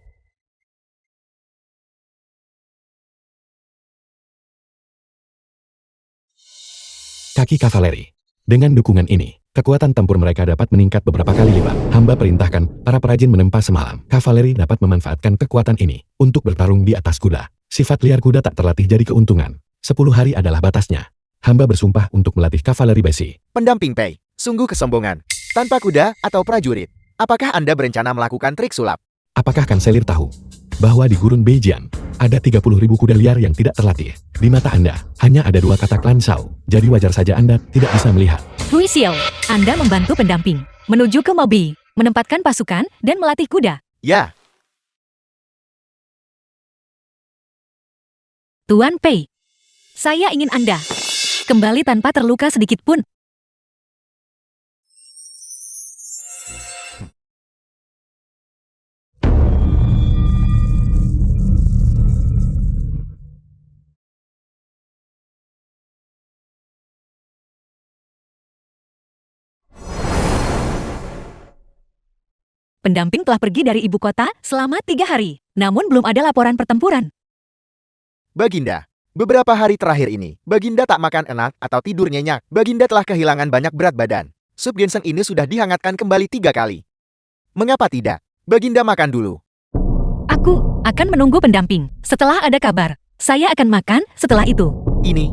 Kaki kavaleri. Dengan dukungan ini, kekuatan tempur mereka dapat meningkat beberapa kali lipat. Hamba perintahkan para perajin menempa semalam. Kavaleri dapat memanfaatkan kekuatan ini untuk bertarung di atas kuda. Sifat liar kuda tak terlatih jadi keuntungan. 10 hari adalah batasnya. Hamba bersumpah untuk melatih kavaleri besi. Pendamping Pei, sungguh kesombongan. Tanpa kuda atau prajurit, apakah Anda berencana melakukan trik sulap? Apakah Kanselir tahu bahwa di gurun Beijian ada 30.000 kuda liar yang tidak terlatih? Di mata Anda, hanya ada 2 kata klan Shao. Jadi wajar saja Anda tidak bisa melihat. Hui Xiao, Anda membantu pendamping menuju ke Mobi, menempatkan pasukan dan melatih kuda. Ya, Tuan Pei, saya ingin Anda kembali tanpa terluka sedikit pun. Pendamping telah pergi dari ibu kota selama 3 hari, namun belum ada laporan pertempuran. Baginda. Beberapa hari terakhir ini, Baginda tak makan enak atau tidur nyenyak. Baginda telah kehilangan banyak berat badan. Sup ginseng ini sudah dihangatkan kembali 3 kali. Mengapa tidak? Baginda makan dulu. Aku akan menunggu pendamping. Setelah ada kabar, saya akan makan setelah itu. Ini.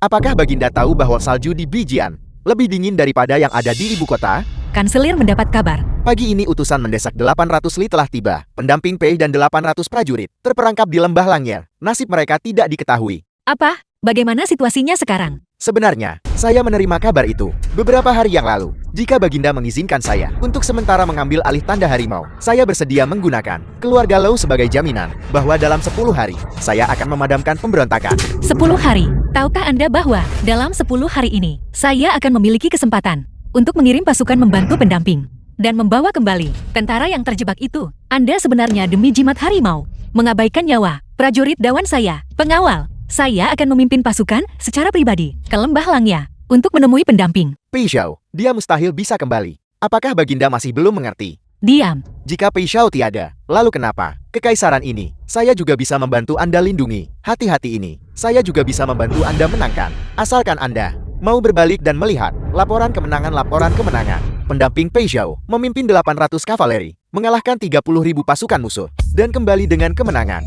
Apakah Baginda tahu bahwa salju di Bijian lebih dingin daripada yang ada di ibu kota? Kanselir mendapat kabar. Pagi ini utusan mendesak 800 li telah tiba. Pendamping Pei dan 800 prajurit terperangkap di lembah Langyer. Nasib mereka tidak diketahui. Apa? Bagaimana situasinya sekarang? Sebenarnya, saya menerima kabar itu beberapa hari yang lalu. Jika Baginda mengizinkan saya untuk sementara mengambil alih tanda harimau, saya bersedia menggunakan keluarga Lou sebagai jaminan bahwa dalam 10 hari, saya akan memadamkan pemberontakan. 10 hari. Tahukah Anda bahwa dalam 10 hari ini, saya akan memiliki kesempatan untuk mengirim pasukan membantu pendamping dan membawa kembali tentara yang terjebak itu. Anda sebenarnya demi jimat harimau, mengabaikan nyawa prajurit dawan saya, pengawal. Saya akan memimpin pasukan secara pribadi ke lembah Langya untuk menemui pendamping. Pei Xiao, dia mustahil bisa kembali. Apakah Baginda masih belum mengerti? Diam. Jika Pei Xiao tiada, lalu kenapa? Kekaisaran ini, saya juga bisa membantu Anda lindungi. Hati-hati ini, saya juga bisa membantu Anda menangkan. Asalkan Anda mau berbalik dan melihat laporan kemenangan. Pendamping Pei Xiao memimpin 800 kavaleri, mengalahkan 30.000 pasukan musuh, dan kembali dengan kemenangan.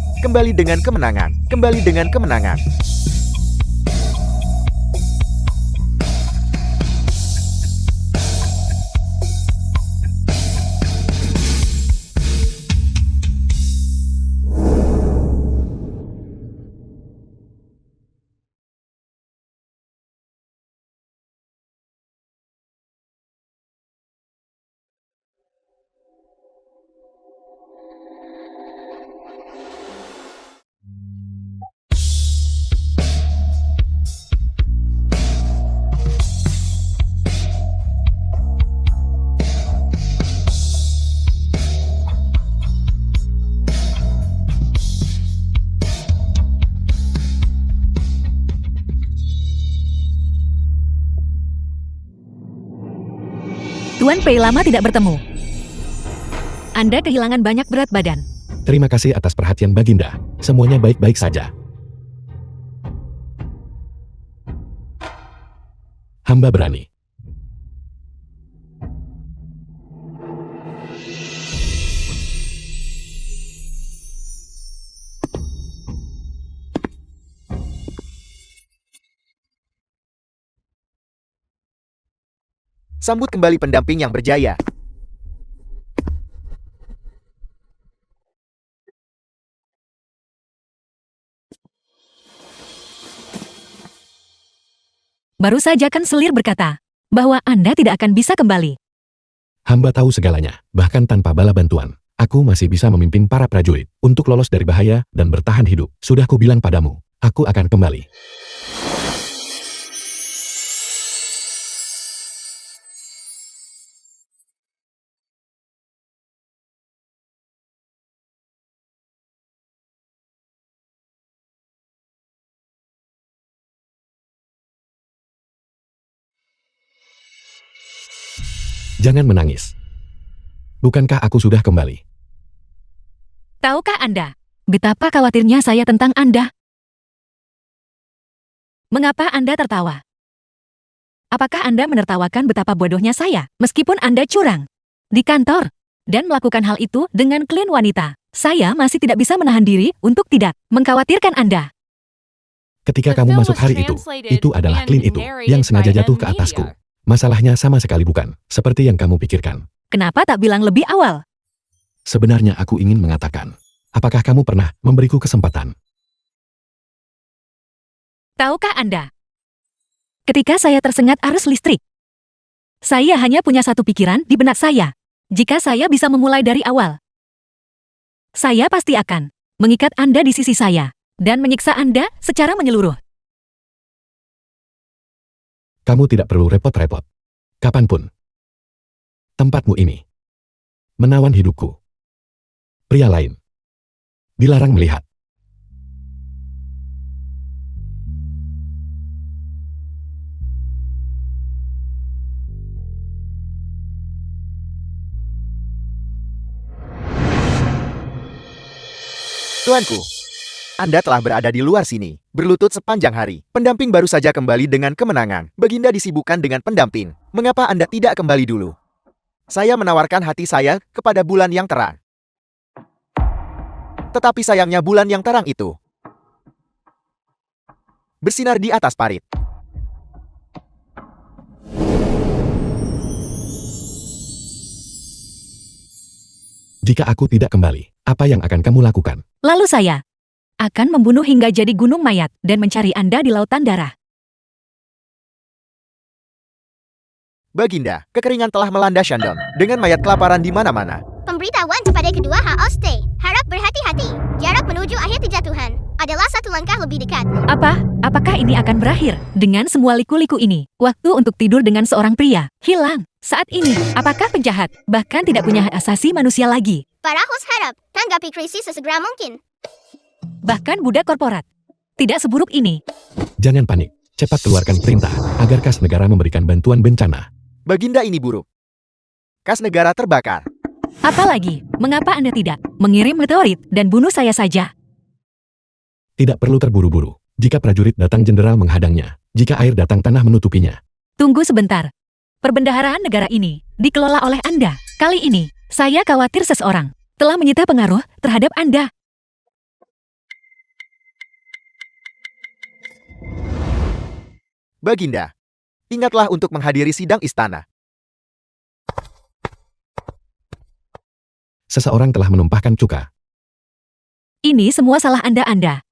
Tuan Pei lama tidak bertemu. Anda kehilangan banyak berat badan. Terima kasih atas perhatian Baginda. Semuanya baik-baik saja. Hamba berani. Sambut kembali pendamping yang berjaya. Baru saja kan Selir berkata bahwa Anda tidak akan bisa kembali. Hamba tahu segalanya, bahkan tanpa bala bantuan. Aku masih bisa memimpin para prajurit untuk lolos dari bahaya dan bertahan hidup. Sudah kubilang padamu, aku akan kembali. Jangan menangis. Bukankah aku sudah kembali? Tahukah Anda betapa khawatirnya saya tentang Anda? Mengapa Anda tertawa? Apakah Anda menertawakan betapa bodohnya saya meskipun Anda curang di kantor dan melakukan hal itu dengan klien wanita? Saya masih tidak bisa menahan diri untuk tidak mengkhawatirkan Anda. Ketika The kamu film masuk was hari itu translated adalah and klien itu yang narrated sengaja by jatuh ke M atasku. Media. Masalahnya sama sekali bukan seperti yang kamu pikirkan. Kenapa tak bilang lebih awal? Sebenarnya aku ingin mengatakan, apakah kamu pernah memberiku kesempatan? Tahukah Anda? Ketika saya tersengat arus listrik, saya hanya punya satu pikiran di benak saya. Jika saya bisa memulai dari awal, saya pasti akan mengikat Anda di sisi saya dan menyiksa Anda secara menyeluruh. Kamu tidak perlu repot-repot. Kapanpun. Tempatmu ini. Menawan hidupku. Pria lain. Dilarang melihat. Tuanku, Anda telah berada di luar sini, berlutut sepanjang hari. Pendamping baru saja kembali dengan kemenangan. Baginda disibukkan dengan pendamping. Mengapa Anda tidak kembali dulu? Saya menawarkan hati saya kepada bulan yang terang. Tetapi sayangnya bulan yang terang itu bersinar di atas parit. Jika aku tidak kembali, apa yang akan kamu lakukan? Lalu saya akan membunuh hingga jadi gunung mayat dan mencari Anda di lautan darah. Baginda, kekeringan telah melanda Shandong dengan mayat kelaparan di mana-mana. Pemberitahuan kepada kedua HOST. Harap berhati-hati. Jarak menuju akhir kejatuhan adalah satu langkah lebih dekat. Apakah ini akan berakhir dengan semua liku-liku ini? Waktu untuk tidur dengan seorang pria hilang. Saat ini, apakah penjahat bahkan tidak punya hak asasi manusia lagi? Para host harap tanggapi krisis sesegera mungkin. Bahkan budak korporat. Tidak seburuk ini. Jangan panik. Cepat keluarkan perintah agar kas negara memberikan bantuan bencana. Baginda ini buruk. Kas negara terbakar. Apalagi, mengapa Anda tidak mengirim meteorit dan bunuh saya saja? Tidak perlu terburu-buru. Jika prajurit datang jenderal menghadangnya. Jika air datang tanah menutupinya. Tunggu sebentar. Perbendaharaan negara ini dikelola oleh Anda. Kali ini, saya khawatir seseorang telah menyita pengaruh terhadap Anda. Baginda, ingatlah untuk menghadiri sidang istana. Seseorang telah menumpahkan cuka. Ini semua salah Anda.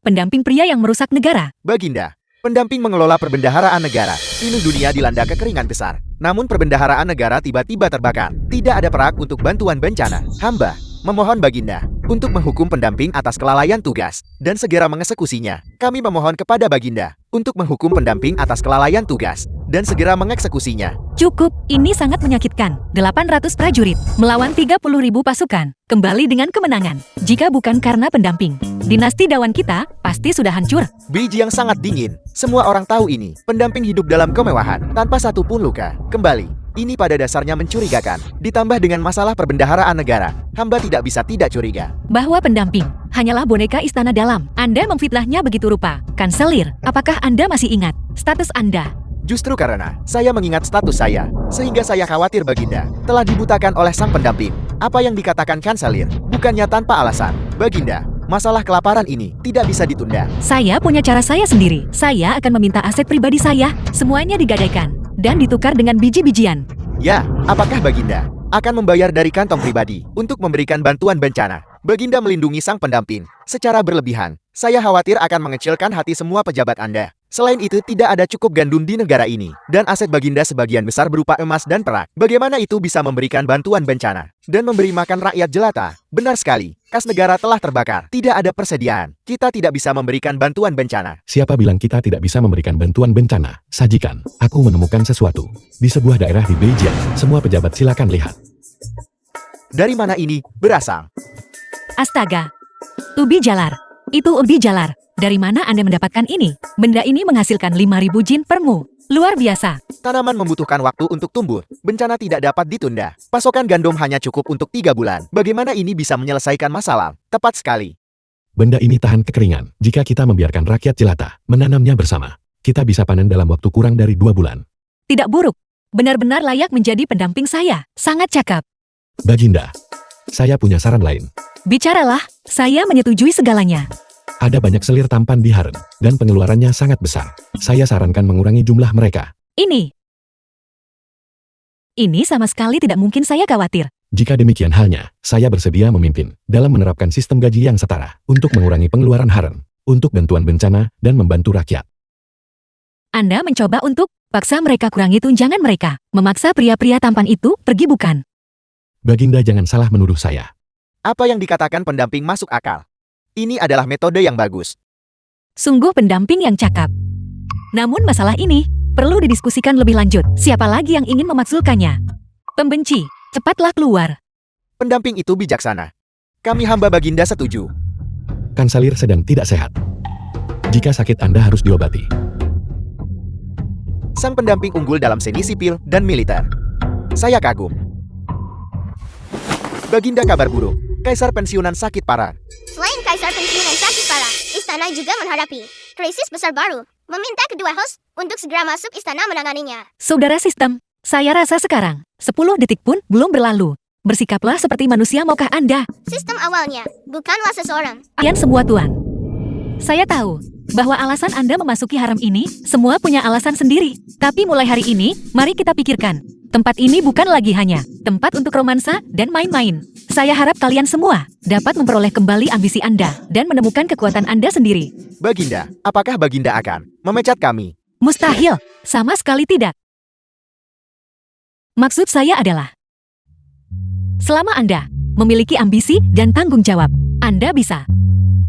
Pendamping pria yang merusak negara. Baginda, pendamping mengelola perbendaharaan negara. Seluruh dunia dilanda kekeringan besar. Namun perbendaharaan negara tiba-tiba terbakar. Tidak ada perak untuk bantuan bencana. Hamba memohon Baginda untuk menghukum pendamping atas kelalaian tugas dan segera mengeksekusinya. Kami memohon kepada Baginda untuk menghukum pendamping atas kelalaian tugas dan segera mengeksekusinya. Cukup, ini sangat menyakitkan. 800 prajurit melawan 30.000 pasukan. Kembali dengan kemenangan. Jika bukan karena pendamping, dinasti Dawan kita pasti sudah hancur. Biji yang sangat dingin. Semua orang tahu ini. Pendamping hidup dalam kemewahan tanpa satu pun luka. Kembali Ini pada dasarnya mencurigakan. Ditambah dengan masalah perbendaharaan negara, hamba tidak bisa tidak curiga. Bahwa pendamping hanyalah boneka istana dalam. Anda memfitnahnya begitu rupa. Kanselir, apakah Anda masih ingat status Anda? Justru karena saya mengingat status saya, sehingga saya khawatir Baginda telah dibutakan oleh sang pendamping. Apa yang dikatakan Kanselir bukannya tanpa alasan. Baginda, masalah kelaparan ini tidak bisa ditunda. Saya punya cara saya sendiri. Saya akan meminta aset pribadi saya, semuanya digadaikan dan ditukar dengan biji-bijian. Ya, apakah Baginda akan membayar dari kantong pribadi untuk memberikan bantuan bencana? Baginda melindungi sang pendamping secara berlebihan. Saya khawatir akan mengecilkan hati semua pejabat Anda. Selain itu, tidak ada cukup gandum di negara ini, dan aset Baginda sebagian besar berupa emas dan perak. Bagaimana itu bisa memberikan bantuan bencana dan memberi makan rakyat jelata? Benar sekali, kas negara telah terbakar. Tidak ada persediaan. Kita tidak bisa memberikan bantuan bencana. Siapa bilang kita tidak bisa memberikan bantuan bencana? Sajikan, aku menemukan sesuatu. Di sebuah daerah di Beijing, semua pejabat silakan lihat. Dari mana ini berasal? Astaga, ubi jalar. Itu ubi jalar. Dari mana Anda mendapatkan ini? Benda ini menghasilkan 5.000 jin per mu. Luar biasa. Tanaman membutuhkan waktu untuk tumbuh. Bencana tidak dapat ditunda. Pasokan gandum hanya cukup untuk 3 bulan. Bagaimana ini bisa menyelesaikan masalah? Tepat sekali. Benda ini tahan kekeringan. Jika kita membiarkan rakyat jelata menanamnya bersama, kita bisa panen dalam waktu kurang dari 2 bulan. Tidak buruk. Benar-benar layak menjadi pendamping saya. Sangat cakap. Baginda, saya punya saran lain. Bicaralah, saya menyetujui segalanya. Ada banyak selir tampan di Haren, dan pengeluarannya sangat besar. Saya sarankan mengurangi jumlah mereka. Ini sama sekali tidak mungkin, saya khawatir. Jika demikian halnya, saya bersedia memimpin dalam menerapkan sistem gaji yang setara untuk mengurangi pengeluaran Haren, untuk bantuan bencana dan membantu rakyat. Anda mencoba untuk paksa mereka kurangi tunjangan mereka, memaksa pria-pria tampan itu pergi, bukan? Baginda, jangan salah menuduh saya. Apa yang dikatakan pendamping masuk akal. Ini adalah metode yang bagus. Sungguh pendamping yang cakap. Namun masalah ini perlu didiskusikan lebih lanjut. Siapa lagi yang ingin memaksulkannya? Pembenci, cepatlah keluar. Pendamping itu bijaksana. Kami hamba Baginda setuju. Kanselir sedang tidak sehat. Jika sakit Anda harus diobati. Sang pendamping unggul dalam seni sipil dan militer. Saya kagum. Baginda, kabar buruk. Kaisar pensiunan sakit parah. Selain kaisar pensiunan sakit parah, istana juga menghadapi krisis besar baru. Meminta kedua host untuk segera masuk istana menanganinya. Saudara sistem, saya rasa sekarang 10 detik pun belum berlalu. Bersikaplah seperti manusia, maukah Anda? Sistem awalnya bukanlah seseorang. Kalian semua tuan. Saya tahu bahwa alasan Anda memasuki harem ini semua punya alasan sendiri. Tapi mulai hari ini, mari kita pikirkan. Tempat ini bukan lagi hanya tempat untuk romansa dan main-main. Saya harap kalian semua dapat memperoleh kembali ambisi Anda dan menemukan kekuatan Anda sendiri. Baginda, apakah Baginda akan memecat kami? Mustahil, sama sekali tidak. Maksud saya adalah, selama Anda memiliki ambisi dan tanggung jawab, Anda bisa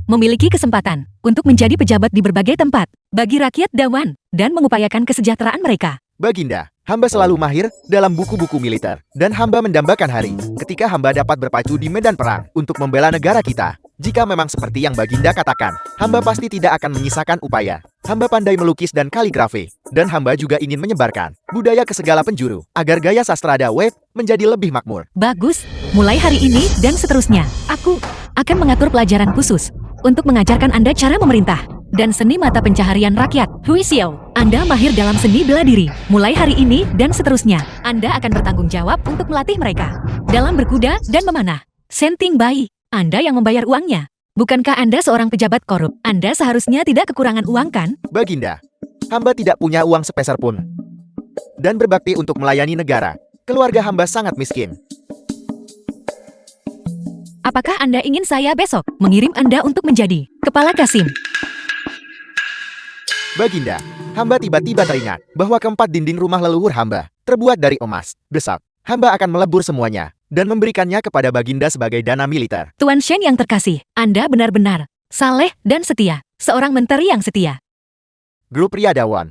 memiliki kesempatan untuk menjadi pejabat di berbagai tempat bagi rakyat Dawan dan mengupayakan kesejahteraan mereka. Baginda, hamba selalu mahir dalam buku-buku militer, dan hamba mendambakan hari ketika hamba dapat berpacu di medan perang untuk membela negara kita. Jika memang seperti yang Baginda katakan, hamba pasti tidak akan menyisakan upaya. Hamba pandai melukis dan kaligrafi, dan hamba juga ingin menyebarkan budaya ke segala penjuru, agar gaya sastrada web menjadi lebih makmur. Bagus, mulai hari ini dan seterusnya, aku akan mengatur pelajaran khusus untuk mengajarkan Anda cara memerintah dan seni mata pencaharian rakyat. Hui Xiao, Anda mahir dalam seni bela diri. Mulai hari ini dan seterusnya, Anda akan bertanggung jawab untuk melatih mereka dalam berkuda dan memanah. Senting Bai, Anda yang membayar uangnya. Bukankah Anda seorang pejabat korup? Anda seharusnya tidak kekurangan uang, kan? Baginda, hamba tidak punya uang sepeser pun. Dan berbakti untuk melayani negara. Keluarga hamba sangat miskin. Apakah Anda ingin saya besok mengirim Anda untuk menjadi Kepala Kasim? Baginda, hamba tiba-tiba teringat bahwa keempat dinding rumah leluhur hamba terbuat dari emas. Besok, hamba akan melebur semuanya dan memberikannya kepada Baginda sebagai dana militer. Tuan Shen yang terkasih, Anda benar-benar saleh dan setia. Seorang menteri yang setia. Grup pria Dawan.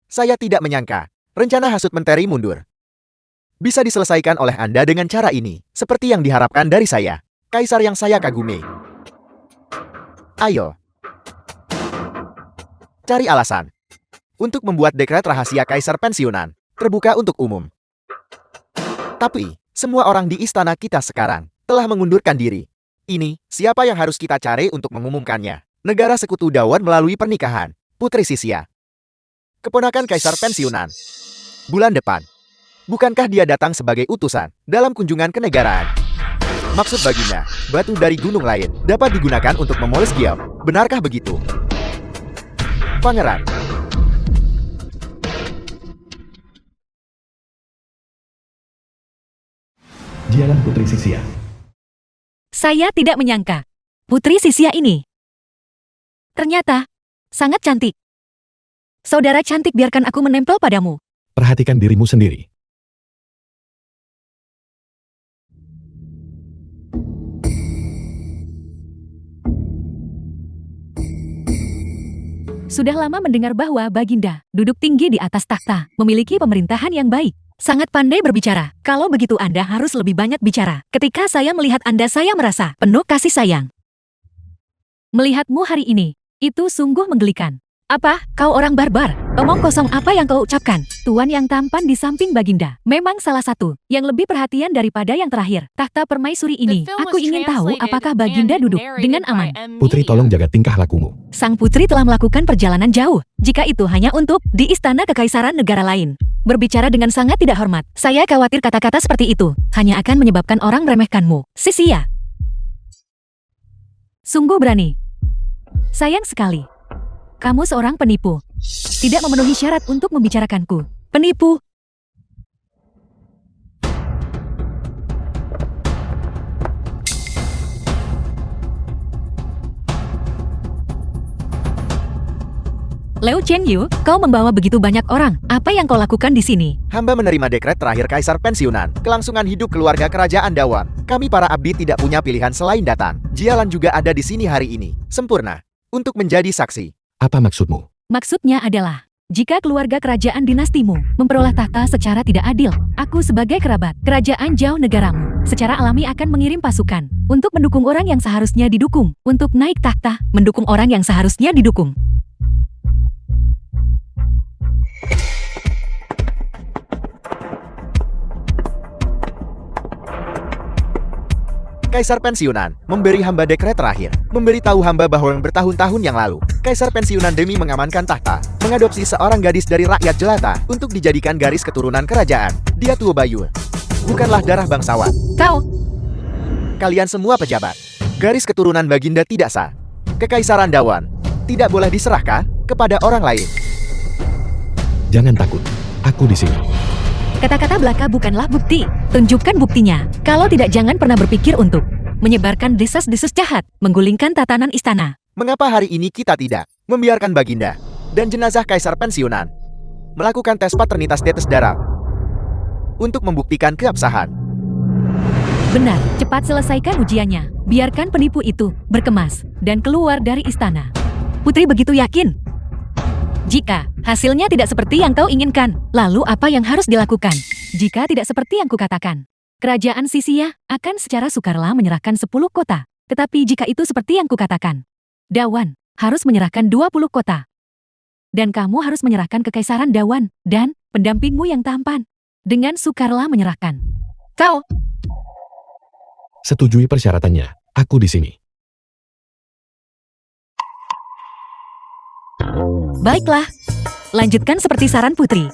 Saya tidak menyangka rencana hasut menteri mundur bisa diselesaikan oleh Anda dengan cara ini, seperti yang diharapkan dari saya, kaisar yang saya kagumi. Ayo, cari alasan. untuk membuat dekret rahasia Kaisar Pensiunan terbuka untuk umum. Tapi, semua orang di istana kita sekarang telah mengundurkan diri. Ini, siapa yang harus kita cari untuk mengumumkannya? Negara Sekutu Dawan melalui pernikahan Putri Sisia, keponakan Kaisar Pensiunan. Bulan depan, bukankah dia datang sebagai utusan dalam kunjungan kenegaraan? Maksud baginya, batu dari gunung lain dapat digunakan untuk memoles Giap. Benarkah begitu? Pangeran. Dialah Putri Sisia. Saya tidak menyangka. Putri Sisia ini ternyata sangat cantik. Saudara cantik, biarkan aku menempel padamu. Perhatikan dirimu sendiri. Sudah lama mendengar bahwa Baginda duduk tinggi di atas takhta, memiliki pemerintahan yang baik. Sangat pandai berbicara. Kalau begitu Anda harus lebih banyak bicara. Ketika saya melihat Anda, saya merasa penuh kasih sayang. Melihatmu hari ini, itu sungguh menggelikan. Apa, kau orang barbar? Omong kosong apa yang kau ucapkan? Tuan yang tampan di samping Baginda memang salah satu yang lebih perhatian daripada yang terakhir. Takhta permaisuri ini, aku ingin tahu apakah Baginda duduk dengan aman. Putri, tolong jaga tingkah lakumu. Sang putri telah melakukan perjalanan jauh. Jika itu hanya untuk di istana kekaisaran negara lain, berbicara dengan sangat tidak hormat. Saya khawatir kata-kata seperti itu hanya akan menyebabkan orang meremehkanmu. Sisia, sungguh berani. Sayang sekali. Kamu seorang penipu. Tidak memenuhi syarat untuk membicarakanku. Penipu. Liu Chengyu, kau membawa begitu banyak orang. Apa yang kau lakukan di sini? Hamba menerima dekret terakhir Kaisar Pensiunan, kelangsungan hidup keluarga kerajaan Dawan. Kami para abdi tidak punya pilihan selain datang. Jialan juga ada di sini hari ini. Sempurna. Untuk menjadi saksi. Apa maksudmu? Maksudnya adalah, jika keluarga kerajaan dinastimu memperoleh tahta secara tidak adil, aku sebagai kerabat kerajaan jauh negaramu, secara alami akan mengirim pasukan untuk mendukung orang yang seharusnya didukung, untuk naik tahta, mendukung orang yang seharusnya didukung. Kaisar Pensiunan memberi hamba dekret terakhir, memberitahu hamba bahwa bertahun-tahun yang lalu, Kaisar Pensiunan demi mengamankan tahta, mengadopsi seorang gadis dari rakyat jelata untuk dijadikan garis keturunan kerajaan. Dia Tuo Bayu, bukanlah darah bangsawan. Kalian semua pejabat, garis keturunan Baginda tidak sah. Kekaisaran Dawan tidak boleh diserahkan kepada orang lain. Jangan takut, aku di sini. Kata-kata belaka bukanlah bukti. Tunjukkan buktinya. Kalau tidak, jangan pernah berpikir untuk menyebarkan desas-desus jahat, menggulingkan tatanan istana. Mengapa hari ini kita tidak membiarkan Baginda dan jenazah Kaisar Pensiunan melakukan tes paternitas tetes darah untuk membuktikan keabsahan? Benar, cepat selesaikan ujiannya. Biarkan penipu itu berkemas dan keluar dari istana. Putri begitu yakin. Jika hasilnya tidak seperti yang kau inginkan, lalu apa yang harus dilakukan? Jika tidak seperti yang kukatakan, kerajaan Sisia akan secara sukarela menyerahkan 10 kota. Tetapi jika itu seperti yang kukatakan, Dawan harus menyerahkan 20 kota. Dan kamu harus menyerahkan kekaisaran Dawan dan pendampingmu yang tampan. Dengan sukarela menyerahkan. Kau Setujui persyaratannya, aku di sini. baiklah. Lanjutkan seperti saran putri.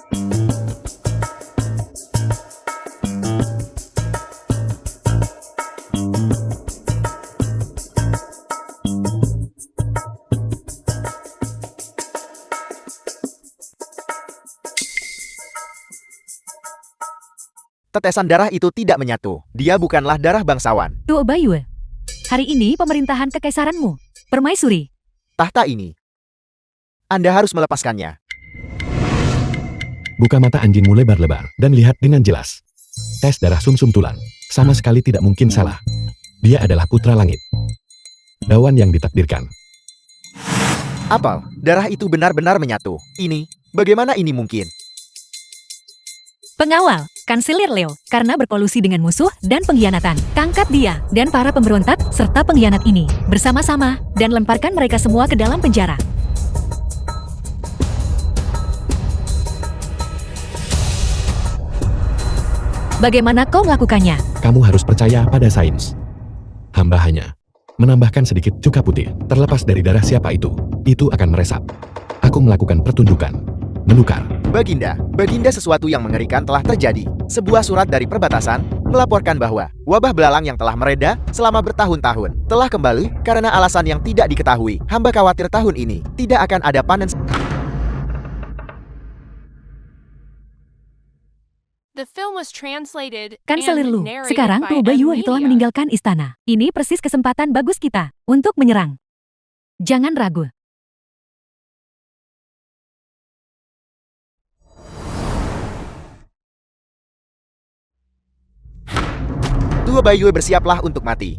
Tetesan darah itu tidak menyatu. Dia bukanlah darah bangsawan. Tuo Bayu, hari ini pemerintahan kekaisaranmu, permaisuri. Tahta ini, Anda harus melepaskannya. Buka mata anjingmu lebar-lebar dan lihat dengan jelas. Tes darah sumsum tulang. Sama sekali tidak mungkin salah. Dia adalah putra langit. Dawan yang ditakdirkan. Apel, darah itu benar-benar menyatu. Ini, bagaimana ini mungkin? Pengawal, Kanselir Leo, karena berkolusi dengan musuh dan pengkhianatan. Tangkap dia dan para pemberontak serta pengkhianat ini bersama-sama dan lemparkan mereka semua ke dalam penjara. Bagaimana kau melakukannya? Kamu harus percaya pada sains. Hamba hanya menambahkan sedikit cuka putih, terlepas dari darah siapa itu akan meresap. Aku melakukan pertunjukan, menukar. Baginda sesuatu yang mengerikan telah terjadi. Sebuah surat dari perbatasan melaporkan bahwa wabah belalang yang telah mereda selama bertahun-tahun telah kembali karena alasan yang tidak diketahui. Hamba khawatir tahun ini tidak akan ada panen. The film was translated Kanselir and Lu, narrated sekarang by Tu Baiyue telah Emilia. meninggalkan istana. Ini persis kesempatan bagus kita untuk menyerang. Jangan ragu. Tu Baiyue bersiaplah untuk mati.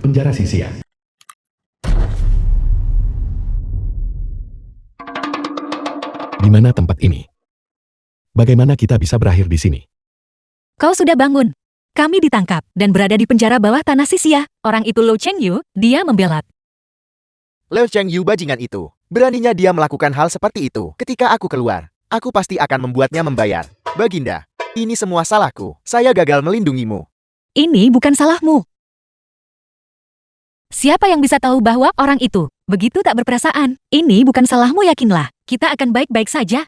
Penjara Sisia. Di mana tempat ini? Bagaimana kita bisa berakhir di sini? Kau sudah bangun. Kami ditangkap dan berada di penjara bawah tanah Sisia. Orang itu Lu Chengyu, dia membelat. Liu Chengyu bajingan itu. Beraninya dia melakukan hal seperti itu. Ketika aku keluar, aku pasti akan membuatnya membayar. Baginda, ini semua salahku. Saya gagal melindungimu. Ini bukan salahmu. Siapa yang bisa tahu bahwa orang itu begitu tak berperasaan? Ini bukan salahmu, yakinlah. Kita akan baik-baik saja.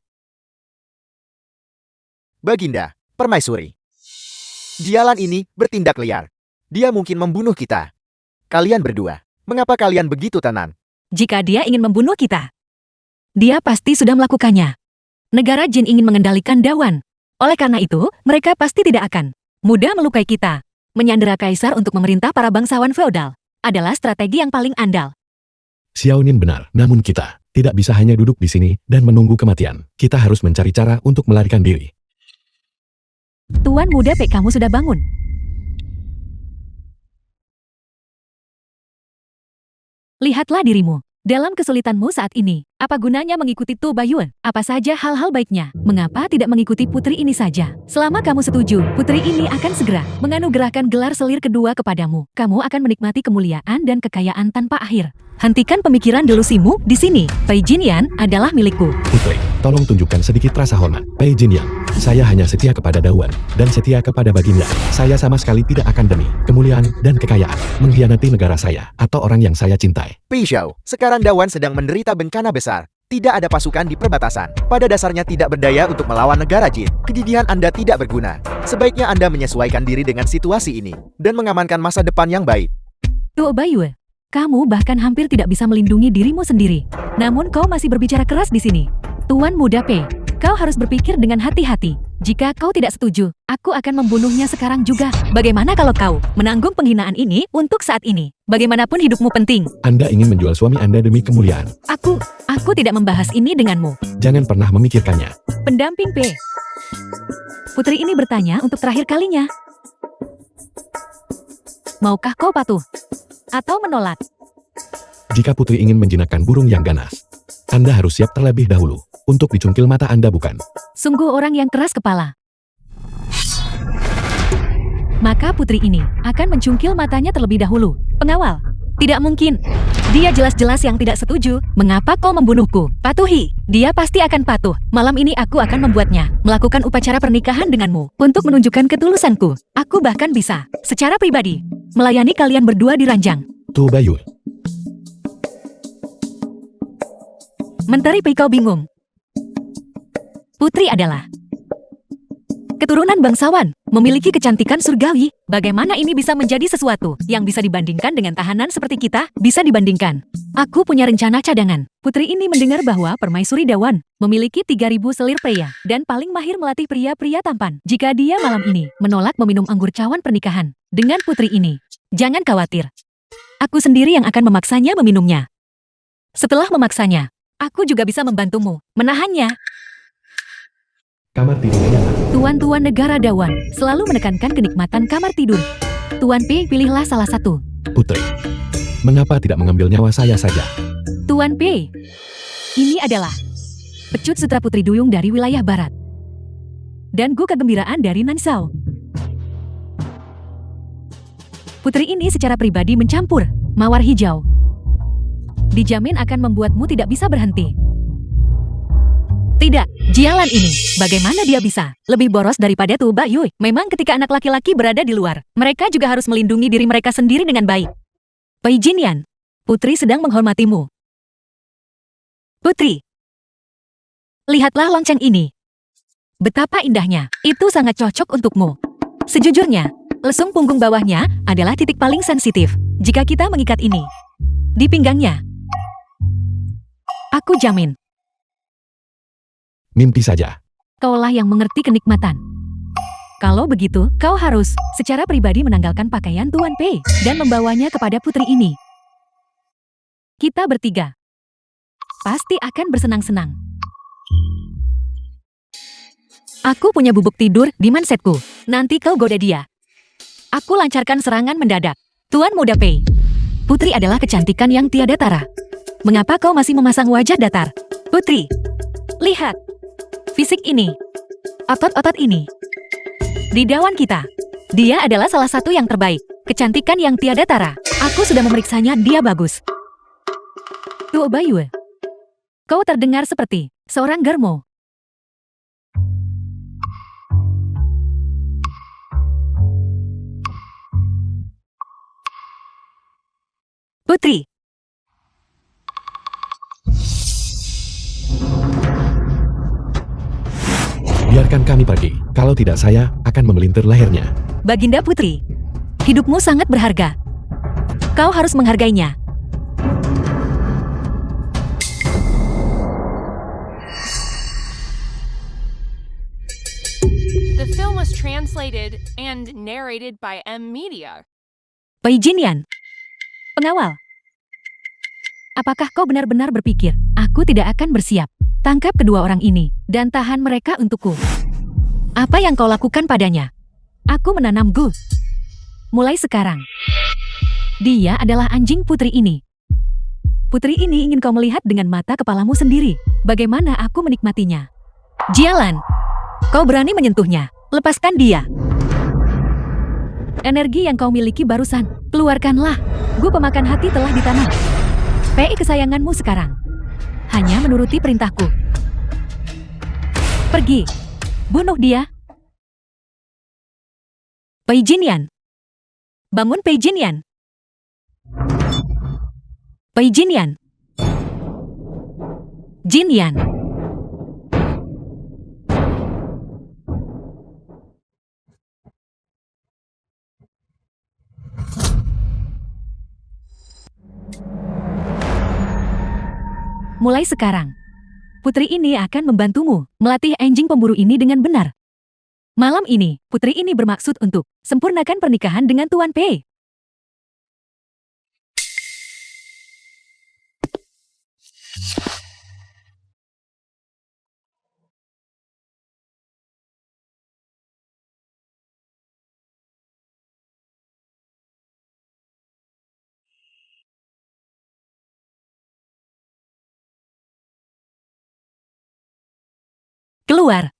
Baginda, permaisuri. Dialan ini bertindak liar. Dia mungkin membunuh kita. Kalian berdua, mengapa kalian begitu tenang? Jika dia ingin membunuh kita, dia pasti sudah melakukannya. Negara Jin ingin mengendalikan Dawan. Oleh karena itu, mereka pasti tidak akan mudah melukai kita. Menyandera kaisar untuk memerintah para bangsawan feodal adalah strategi yang paling andal. Xiaonin benar, namun kita tidak bisa hanya duduk di sini dan menunggu kematian. Kita harus mencari cara untuk melarikan diri. Tuan muda Pek, kamu sudah bangun. Lihatlah dirimu. Dalam kesulitanmu saat ini, apa gunanya mengikuti Tu Baiyue? Apa saja hal-hal baiknya? Mengapa tidak mengikuti putri ini saja? Selama kamu setuju, putri ini akan segera menganugerahkan gelar selir kedua kepadamu. Kamu akan menikmati kemuliaan dan kekayaan tanpa akhir. Hentikan pemikiran delusimu di sini. Pei Jinyan adalah milikku. Putri, tolong tunjukkan sedikit rasa hormat. Pei Jinyang, saya hanya setia kepada Dawan dan setia kepada Baginda. Saya sama sekali tidak akan demi kemuliaan dan kekayaan mengkhianati negara saya atau orang yang saya cintai. Pei Xiao, sekarang Dawan sedang menderita bencana besar. Tidak ada pasukan di perbatasan. Pada dasarnya tidak berdaya untuk melawan negara Jin. Kedidihan Anda tidak berguna. Sebaiknya Anda menyesuaikan diri dengan situasi ini dan mengamankan masa depan yang baik. Tu Baiyue, kamu bahkan hampir tidak bisa melindungi dirimu sendiri. Namun kau masih berbicara keras di sini. Tuan muda Pei, kau harus berpikir dengan hati-hati. Jika kau tidak setuju, aku akan membunuhnya sekarang juga. Bagaimana kalau kau menanggung penghinaan ini untuk saat ini? Bagaimanapun hidupmu penting. Anda ingin menjual suami Anda demi kemuliaan. Aku tidak membahas ini denganmu. Jangan pernah memikirkannya. Pendamping Pei. Putri ini bertanya untuk terakhir kalinya. Maukah kau patuh? Atau menolak? Jika putri ingin menjinakkan burung yang ganas, Anda harus siap terlebih dahulu untuk dicungkil mata Anda, bukan? Sungguh orang yang keras kepala. Maka putri ini akan mencungkil matanya terlebih dahulu. Pengawal, tidak mungkin. Dia jelas-jelas yang tidak setuju. Mengapa kau membunuhku? Patuhi. Dia pasti akan patuh. Malam ini aku akan membuatnya melakukan upacara pernikahan denganmu untuk menunjukkan ketulusanku. Aku bahkan bisa, secara pribadi, melayani kalian berdua di ranjang. Tu Baiyue. Menteri Pei, kau bingung. Putri adalah keturunan bangsawan, memiliki kecantikan surgawi. Bagaimana ini bisa menjadi sesuatu yang bisa dibandingkan dengan tahanan seperti kita? Bisa dibandingkan. Aku punya rencana cadangan. Putri ini mendengar bahwa Permaisuri Dawan memiliki 3.000 selir pria dan paling mahir melatih pria-pria tampan. Jika dia malam ini menolak meminum anggur cawan pernikahan dengan putri ini, jangan khawatir. Aku sendiri yang akan memaksanya meminumnya. Setelah memaksanya, aku juga bisa membantumu menahannya. Kamar tidur nyaman. Tuan-tuan negara Dawan selalu menekankan kenikmatan kamar tidur. Tuan Pei, pilihlah salah satu. Putri, mengapa tidak mengambil nyawa saya saja? Tuan Pei, ini adalah pecut sutra putri duyung dari wilayah barat. Dan gu kegembiraan dari Nansao. Putri ini secara pribadi mencampur mawar hijau dijamin akan membuatmu tidak bisa berhenti. Tidak, Jialan ini, bagaimana dia bisa lebih boros daripada Tu Bayu? Memang ketika anak laki-laki berada di luar, mereka juga harus melindungi diri mereka sendiri dengan baik. Pei Jinyan, putri sedang menghormatimu. Putri, lihatlah lonceng ini. Betapa indahnya, itu sangat cocok untukmu. Sejujurnya, lesung punggung bawahnya adalah titik paling sensitif jika kita mengikat ini di pinggangnya. Aku jamin. Mimpi saja. Kaulah yang mengerti kenikmatan. Kalau begitu, kau harus secara pribadi menanggalkan pakaian Tuan Pei dan membawanya kepada putri ini. Kita bertiga pasti akan bersenang-senang. Aku punya bubuk tidur di mansetku. Nanti kau goda dia. Aku lancarkan serangan mendadak. Tuan Muda Pei, putri adalah kecantikan yang tiada tara. Mengapa kau masih memasang wajah datar? Putri, lihat. Fisik ini, otot-otot ini. Di dawan kita, dia adalah salah satu yang terbaik. Kecantikan yang tiada tara. Aku sudah memeriksanya, dia bagus. Tu Bayu, kau terdengar seperti seorang germo. Putri, Biarkan kami pergi. Kalau tidak saya akan memelintir lehernya. Baginda Putri, hidupmu sangat berharga. Kau harus menghargainya. The film was translated and narrated by M Media. Pei Jinyan, pengawal. Apakah kau benar-benar berpikir, aku tidak akan bersiap? Tangkap kedua orang ini, dan tahan mereka untukku. Apa yang kau lakukan padanya? Aku menanam Gu. Mulai sekarang, dia adalah anjing putri ini. Putri ini ingin kau melihat dengan mata kepalamu sendiri. Bagaimana aku menikmatinya. Jialan, kau berani menyentuhnya. Lepaskan dia. Energi yang kau miliki barusan, keluarkanlah. Gu pemakan hati telah ditanam. Pei kesayanganmu sekarang hanya menuruti perintahku. Pergi. Bunuh dia. Pei Jinyan. Bangun Pei Jinyan. Pei Jinyan. Jinyan. Mulai sekarang, putri ini akan membantumu melatih anjing pemburu ini dengan benar. Malam ini, putri ini bermaksud untuk sempurnakan pernikahan dengan Tuan Pei. Keluar.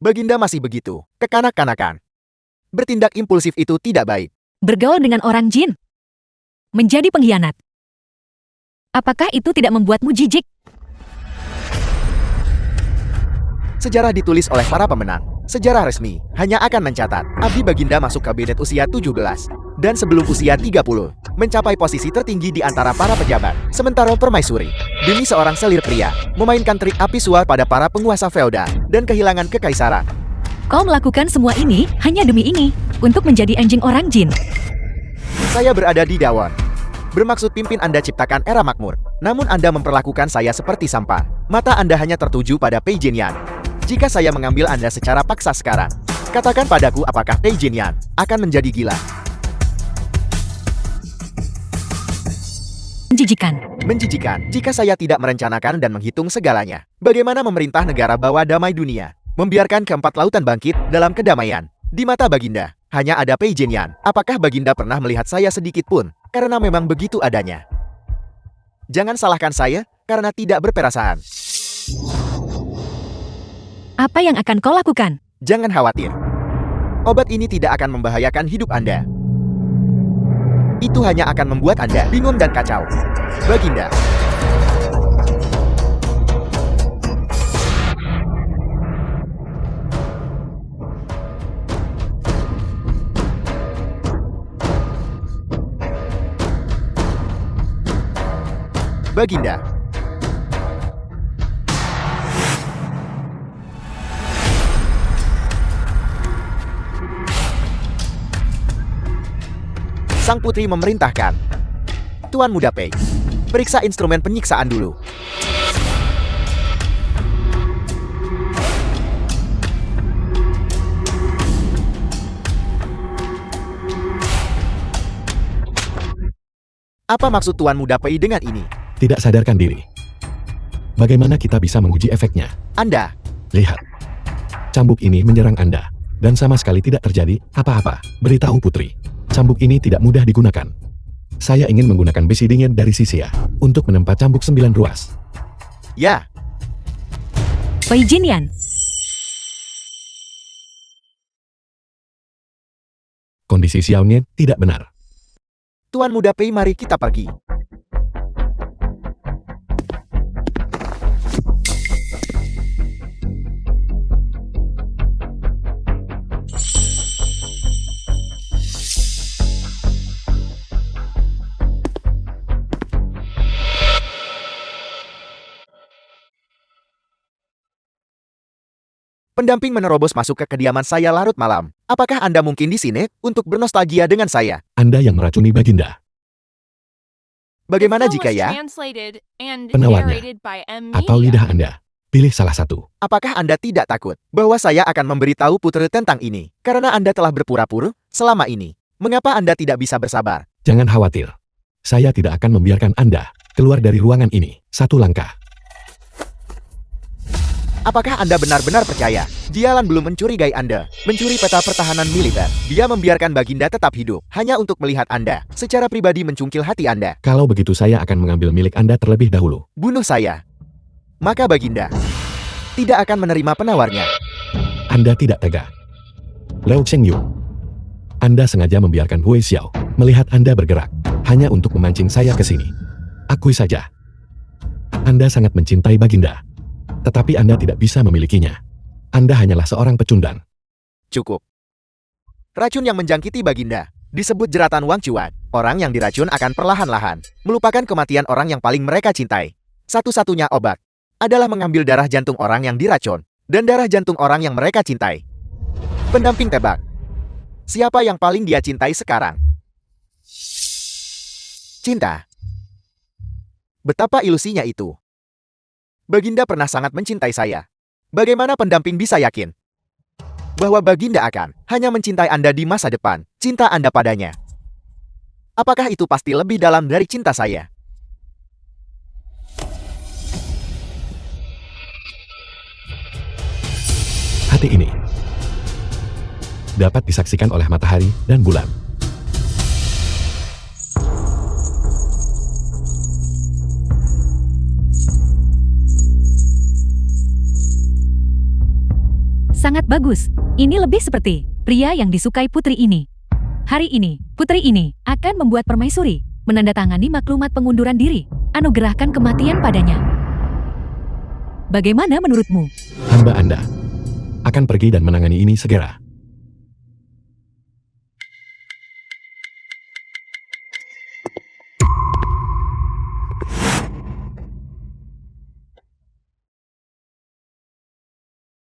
Baginda masih begitu, kekanak-kanakan. Bertindak impulsif itu tidak baik. Bergaul dengan orang jin. Menjadi pengkhianat. Apakah itu tidak membuatmu jijik? Sejarah ditulis oleh para pemenang. Sejarah resmi hanya akan mencatat abdi Baginda masuk kabinet usia 17 dan sebelum usia 30 mencapai posisi tertinggi di antara para pejabat. Sementara permaisuri, demi seorang selir pria, memainkan trik api suar pada para penguasa feodal dan kehilangan kekaisaran. Kau melakukan semua ini hanya demi ini, untuk menjadi anjing orang jin. Saya berada di Dawon. Bermaksud pimpin Anda ciptakan era makmur. Namun Anda memperlakukan saya seperti sampah. Mata Anda hanya tertuju pada Pei Jinyan. Jika saya mengambil Anda secara paksa sekarang, katakan padaku apakah Pei Jinyan akan menjadi gila? Menjijikan. Menjijikan jika saya tidak merencanakan dan menghitung segalanya. Bagaimana memerintah negara bawa damai dunia? Membiarkan keempat lautan bangkit dalam kedamaian. Di mata Baginda, hanya ada Pei Jinyan. Apakah Baginda pernah melihat saya sedikit pun? Karena memang begitu adanya. Jangan salahkan saya, karena tidak berperasaan. Apa yang akan kau lakukan? Jangan khawatir. Obat ini tidak akan membahayakan hidup Anda. Itu hanya akan membuat Anda bingung dan kacau. Baginda. Baginda. Sang putri memerintahkan. Tuan Muda Pei, periksa instrumen penyiksaan dulu. Apa maksud Tuan Muda Pei dengan ini? Tidak sadarkan diri. Bagaimana kita bisa menguji efeknya? Anda. Lihat. Cambuk ini menyerang Anda. Dan sama sekali tidak terjadi apa-apa. Beritahu putri. Cambuk ini tidak mudah digunakan. Saya ingin menggunakan besi dingin dari Sisia untuk menempa cambuk 9 ruas. Ya. Pei Jinyan. Kondisi Xiao Nian tidak benar. Tuan Muda Pei, mari kita pergi. Pendamping menerobos masuk ke kediaman saya larut malam. Apakah Anda mungkin di sini untuk bernostalgia dengan saya? Anda yang meracuni Baginda. Bagaimana The film jika was ya? translated and Penawarnya. narrated by M. Atau Media. lidah Anda. Pilih salah satu. Apakah Anda tidak takut bahwa saya akan memberitahu putri tentang ini? Karena Anda telah berpura-pura selama ini. Mengapa Anda tidak bisa bersabar? Jangan khawatir. Saya tidak akan membiarkan Anda keluar dari ruangan ini. Satu langkah. Apakah Anda benar-benar percaya? Jialan belum mencurigai Anda, mencuri peta pertahanan militer. Dia membiarkan Baginda tetap hidup, hanya untuk melihat Anda secara pribadi mencungkil hati Anda. Kalau begitu saya akan mengambil milik Anda terlebih dahulu. Bunuh saya. Maka Baginda tidak akan menerima penawarnya. Anda tidak tega. Liu Chengyu. Anda sengaja membiarkan Hui Xiao melihat Anda bergerak, hanya untuk memancing saya ke sini. Akui saja. Anda sangat mencintai Baginda. Tetapi Anda tidak bisa memilikinya. Anda hanyalah seorang pecundang. Cukup. Racun yang menjangkiti Baginda disebut jeratan Wang Chuan. Orang yang diracun akan perlahan-lahan melupakan kematian orang yang paling mereka cintai. Satu-satunya obat adalah mengambil darah jantung orang yang diracun dan darah jantung orang yang mereka cintai. Pendamping tebak. Siapa yang paling dia cintai sekarang? Cinta. Betapa ilusinya itu. Baginda pernah sangat mencintai saya. Bagaimana pendamping bisa yakin bahwa Baginda akan hanya mencintai Anda di masa depan, cinta Anda padanya? Apakah itu pasti lebih dalam dari cinta saya? Hati ini dapat disaksikan oleh matahari dan bulan. Sangat bagus. Ini lebih seperti pria yang disukai putri ini. Hari ini, putri ini akan membuat permaisuri menandatangani maklumat pengunduran diri, anugerahkan kematian padanya. Bagaimana menurutmu? Hamba Anda akan pergi dan menangani ini segera.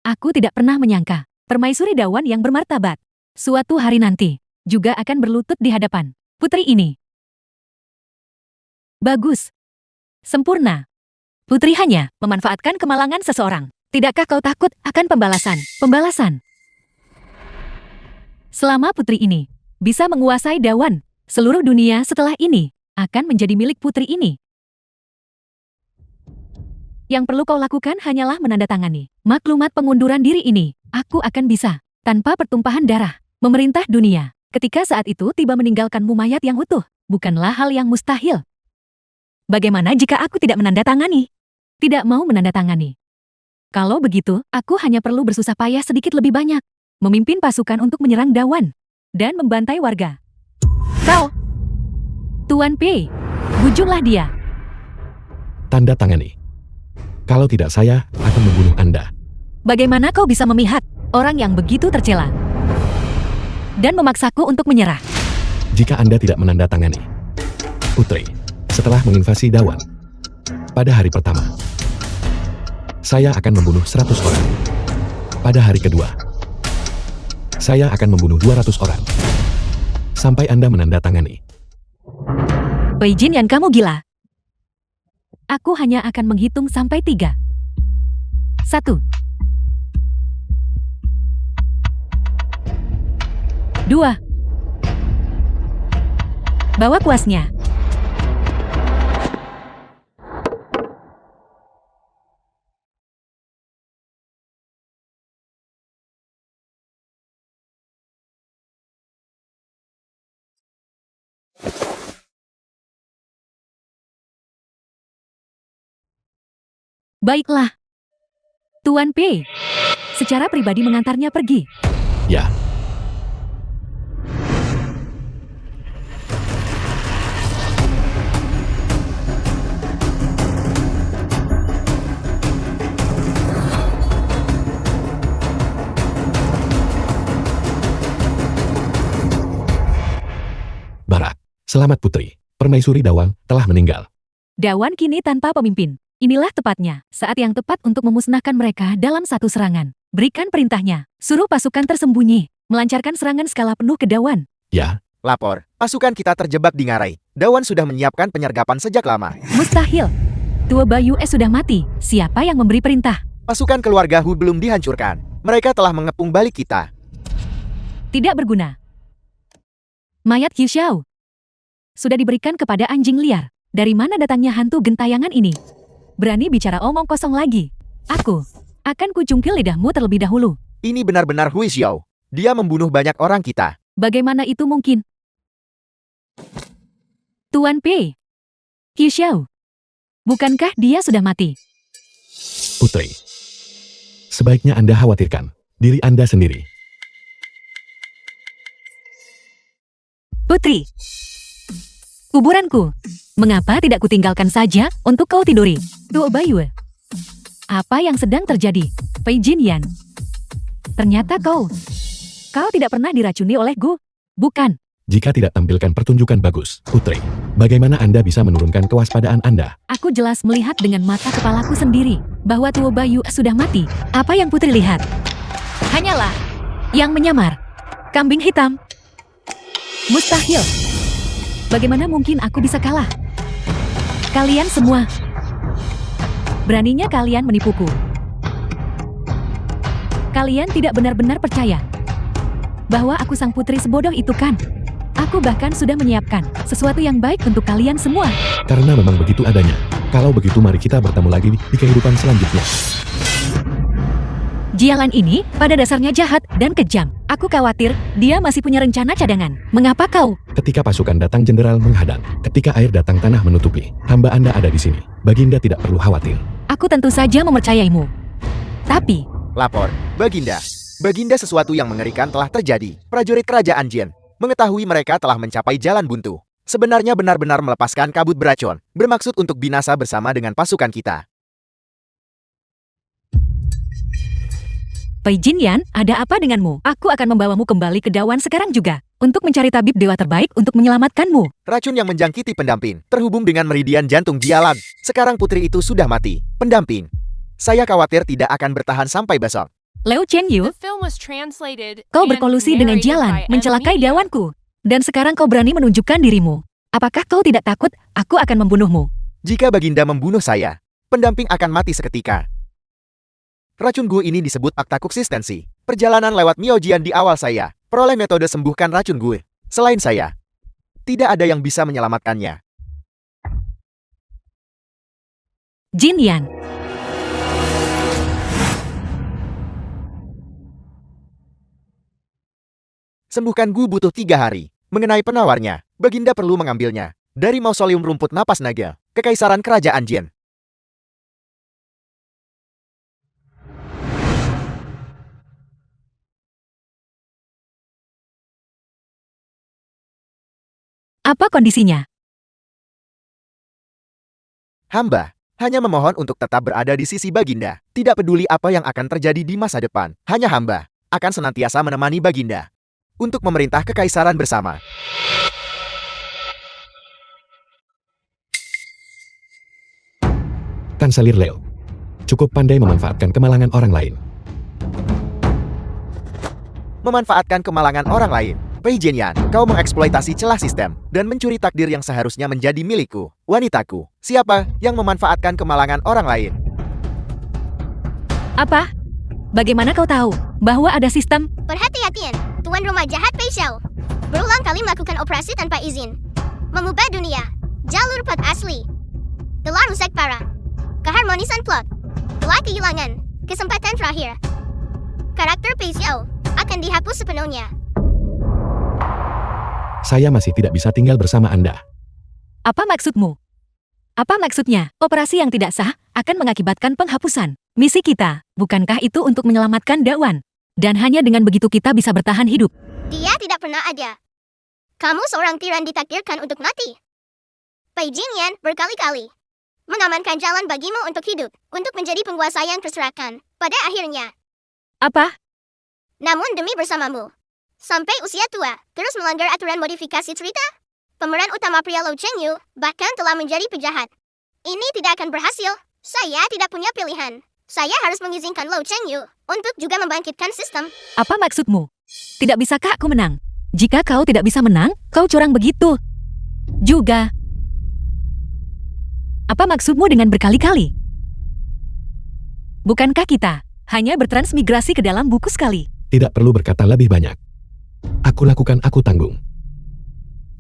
Aku tidak pernah menyangka, permaisuri Dawan yang bermartabat, suatu hari nanti, juga akan berlutut di hadapan putri ini. Bagus. Sempurna. Putri hanya memanfaatkan kemalangan seseorang. Tidakkah kau takut akan pembalasan? Pembalasan. Selama putri ini bisa menguasai Dawan, seluruh dunia setelah ini akan menjadi milik putri ini. Yang perlu kau lakukan hanyalah menandatangani maklumat pengunduran diri ini. Aku akan bisa, tanpa pertumpahan darah, memerintah dunia. Ketika saat itu tiba meninggalkanmu mayat yang utuh, bukanlah hal yang mustahil. Bagaimana jika aku tidak menandatangani? Tidak mau menandatangani. Kalau begitu, aku hanya perlu bersusah payah sedikit lebih banyak, memimpin pasukan untuk menyerang Dawan, dan membantai warga. Kau Tuan Pei, bujuklah dia. Tanda tangani. Kalau tidak saya akan membunuh Anda. Bagaimana kau bisa memihak orang yang begitu tercela dan memaksaku untuk menyerah? Jika Anda tidak menandatangani. Putri, setelah menginvasi Dawan, pada hari pertama, saya akan membunuh 100 orang. Pada hari kedua, saya akan membunuh 200 orang. Sampai Anda menandatangani. Wei Jin Yan, kamu gila. Aku hanya akan menghitung sampai 3. 1, 2. Bawa kuasnya. Baiklah. Tuan Pei, secara pribadi mengantarnya pergi. Ya, Barak. Selamat Putri. Permaisuri Dawang telah meninggal. Dawan kini tanpa pemimpin. Inilah tepatnya saat yang tepat untuk memusnahkan mereka dalam satu serangan. Berikan perintahnya. Suruh pasukan tersembunyi melancarkan serangan skala penuh ke Dawan. Ya, Lapor, pasukan kita terjebak di Ngarai. Dawan sudah menyiapkan penyergapan sejak lama. Mustahil. Tua Bayu sudah mati. Siapa yang memberi perintah? Pasukan keluarga Hu belum dihancurkan. Mereka telah mengepung balik kita. Tidak berguna. Mayat Qiu Xiao sudah diberikan kepada anjing liar. Dari mana datangnya hantu gentayangan ini? Berani bicara omong kosong lagi. Aku akan kucungkil lidahmu terlebih dahulu. Ini benar-benar Hui Xiao. Dia membunuh banyak orang kita. Bagaimana itu mungkin? Tuan Pei, Qiu Xiao, bukankah dia sudah mati? Putri. Sebaiknya Anda khawatirkan diri Anda sendiri. Putri, kuburanku. Mengapa tidak kutinggalkan saja untuk kau tiduri? Tua Bayu, apa yang sedang terjadi? Pei Jin Yan, ternyata kau tidak pernah diracuni oleh Gu, bukan? Jika tidak tampilkan pertunjukan bagus, Putri, bagaimana Anda bisa menurunkan kewaspadaan Anda? Aku jelas melihat dengan mata kepalaku sendiri bahwa Tua Bayu sudah mati. Apa yang Putri lihat? Hanyalah yang menyamar. Kambing hitam. Mustahil. Bagaimana mungkin aku bisa kalah? Kalian semua. Beraninya kalian menipuku. Kalian tidak benar-benar percaya bahwa aku sang putri sebodoh itu kan? Aku bahkan sudah menyiapkan sesuatu yang baik untuk kalian semua. Karena memang begitu adanya. Kalau begitu mari kita bertemu lagi di kehidupan selanjutnya. Jialan ini pada dasarnya jahat dan kejam. Aku khawatir dia masih punya rencana cadangan. Mengapa kau? Ketika pasukan datang jenderal menghadang. Ketika air datang tanah menutupi. Hamba Anda ada di sini. Baginda tidak perlu khawatir. Aku tentu saja mempercayaimu. Tapi, Lapor, Baginda. Baginda, sesuatu yang mengerikan telah terjadi. Prajurit kerajaan Jin mengetahui mereka telah mencapai jalan buntu. Sebenarnya benar-benar melepaskan kabut beracun, bermaksud untuk binasa bersama dengan pasukan kita. Pei Jin Yan, ada apa denganmu? Aku akan membawamu kembali ke Dawan sekarang juga, untuk mencari tabib dewa terbaik untuk menyelamatkanmu. Racun yang menjangkiti pendamping, terhubung dengan meridian jantung Jialan. Sekarang putri itu sudah mati. Pendamping, saya khawatir tidak akan bertahan sampai besok. Liu Chen Yu, The film was translated kau and berkolusi dengan narrated Jialan, by mencelakai Media. Dawanku. Dan sekarang kau berani menunjukkan dirimu. Apakah kau tidak takut aku akan membunuhmu? Jika Baginda membunuh saya, pendamping akan mati seketika. Racun Gu ini disebut fakta konsistensi. Perjalanan lewat Miaojian di awal saya, peroleh metode sembuhkan racun Gu. Selain saya, tidak ada yang bisa menyelamatkannya. Jin Yan, Sembuhkan Gu butuh 3 hari. Mengenai penawarnya, Baginda perlu mengambilnya dari mausoleum rumput napas naga, Kekaisaran Kerajaan Jin. apa kondisinya? Hamba hanya memohon untuk tetap berada di sisi Baginda. Tidak peduli apa yang akan terjadi di masa depan. Hanya hamba akan senantiasa menemani Baginda untuk memerintah kekaisaran bersama. Kanselir Leo cukup pandai memanfaatkan kemalangan orang lain. Memanfaatkan kemalangan orang lain. Pei Jinyan, kau mengeksploitasi celah sistem dan mencuri takdir yang seharusnya menjadi milikku. Wanitaku, siapa yang memanfaatkan kemalangan orang lain? Apa? Bagaimana kau tahu bahwa ada sistem? Perhati-hatian, tuan rumah jahat Pei Xiao. Berulang kali melakukan operasi tanpa izin. Mengubah dunia. Jalur plot asli. Telah rusak parah. Keharmonisan plot. Telah kehilangan. Kesempatan terakhir. Karakter Pei Xiao akan dihapus sepenuhnya. Saya masih tidak bisa tinggal bersama Anda. Apa maksudmu? Apa maksudnya? Operasi yang tidak sah akan mengakibatkan penghapusan misi kita. Bukankah itu untuk menyelamatkan Dawan? Dan hanya dengan begitu kita bisa bertahan hidup. Dia tidak pernah ada. Kamu seorang tiran ditakdirkan untuk mati. Pei Jinyan berkali-kali mengamankan jalan bagimu untuk hidup, untuk menjadi penguasa yang terserahkan. Pada akhirnya, Apa? namun demi bersamamu, sampai usia tua, terus melanggar aturan modifikasi cerita. Pemeran utama pria Lo Chengyu bahkan telah menjadi penjahat. Ini tidak akan berhasil. Saya tidak punya pilihan. Saya harus mengizinkan Lo Chengyu untuk juga membangkitkan sistem. Apa maksudmu? Tidak bisakah aku menang? Jika kau tidak bisa menang, kau curang begitu. Juga. Apa maksudmu dengan berkali-kali? Bukankah kita hanya bertransmigrasi ke dalam buku sekali? Tidak perlu berkata lebih banyak. Aku lakukan, aku tanggung.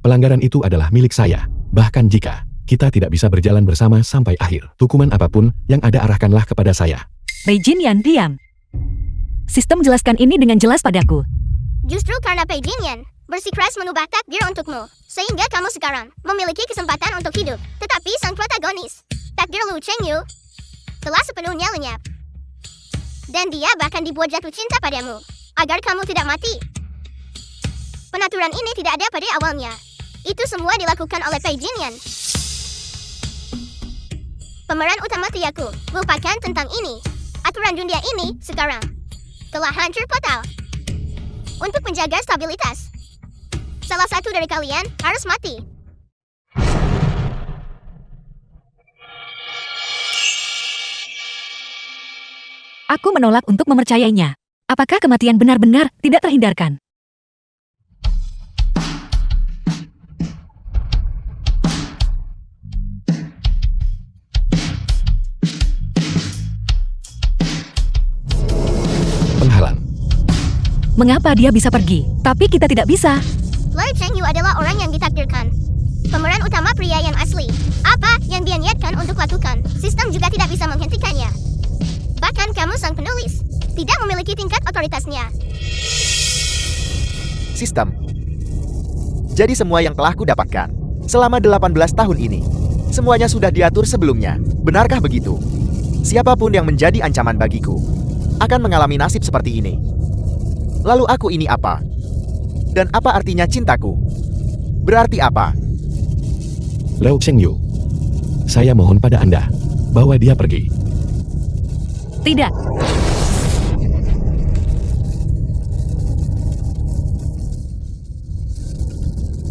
Pelanggaran itu adalah milik saya. Bahkan jika kita tidak bisa berjalan bersama sampai akhir, hukuman apapun yang ada arahkanlah kepada saya. Pei Jinyan diam. Sistem jelaskan ini dengan jelas padaku. Justru karena Pei Jinyan bersikeras mengubah takdir untukmu, sehingga kamu sekarang memiliki kesempatan untuk hidup. Tetapi sang protagonis, takdir Lo Chengyu, telah sepenuhnya lenyap. Dan dia bahkan dibuat jatuh cinta padamu, agar kamu tidak mati. Penaturan ini tidak ada pada awalnya. Itu semua dilakukan oleh Pei Jinyan. Pemeran utama Tiaku, lupakan tentang ini. Aturan dunia ini sekarang telah hancur total. Untuk menjaga stabilitas, salah satu dari kalian harus mati. Aku menolak untuk mempercayainya. Apakah kematian benar-benar tidak terhindarkan? Penghalang. Mengapa dia bisa pergi, tapi kita tidak bisa? Lo Chengyu adalah orang yang ditakdirkan. Pemeran utama pria yang asli. Apa yang dia niatkan untuk lakukan, sistem juga tidak bisa menghentikannya. Bahkan kamu sang penulis tidak memiliki tingkat otoritasnya. Sistem. Jadi semua yang telah kudapatkan selama 18 tahun ini, semuanya sudah diatur sebelumnya. Benarkah begitu? Siapapun yang menjadi ancaman bagiku akan mengalami nasib seperti ini. Lalu aku ini apa? Dan apa artinya cintaku? Berarti apa? Leo Chengyu, saya mohon pada Anda, bawa dia pergi. Tidak.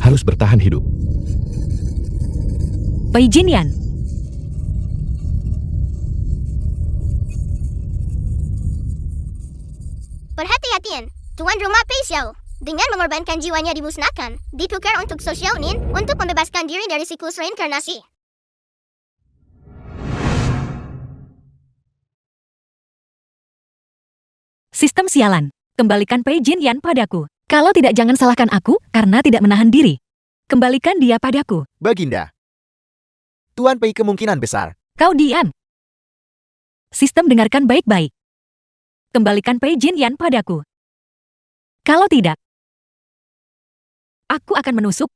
Harus bertahan hidup. Pei Jinyan. Perhati-hatian, tuan rumah Pei Xiao, dengan mengorbankan jiwanya dimusnahkan, ditukar untuk Social Nin untuk membebaskan diri dari siklus reinkarnasi. Sistem sialan. Kembalikan Pei Jinyan padaku. Kalau tidak, jangan salahkan aku karena tidak menahan diri. Kembalikan dia padaku. Baginda. Tuan Pei kemungkinan besar. Kau diam. Sistem dengarkan baik-baik. Kembalikan Pei Jinyan padaku. Kalau tidak, aku akan menusuk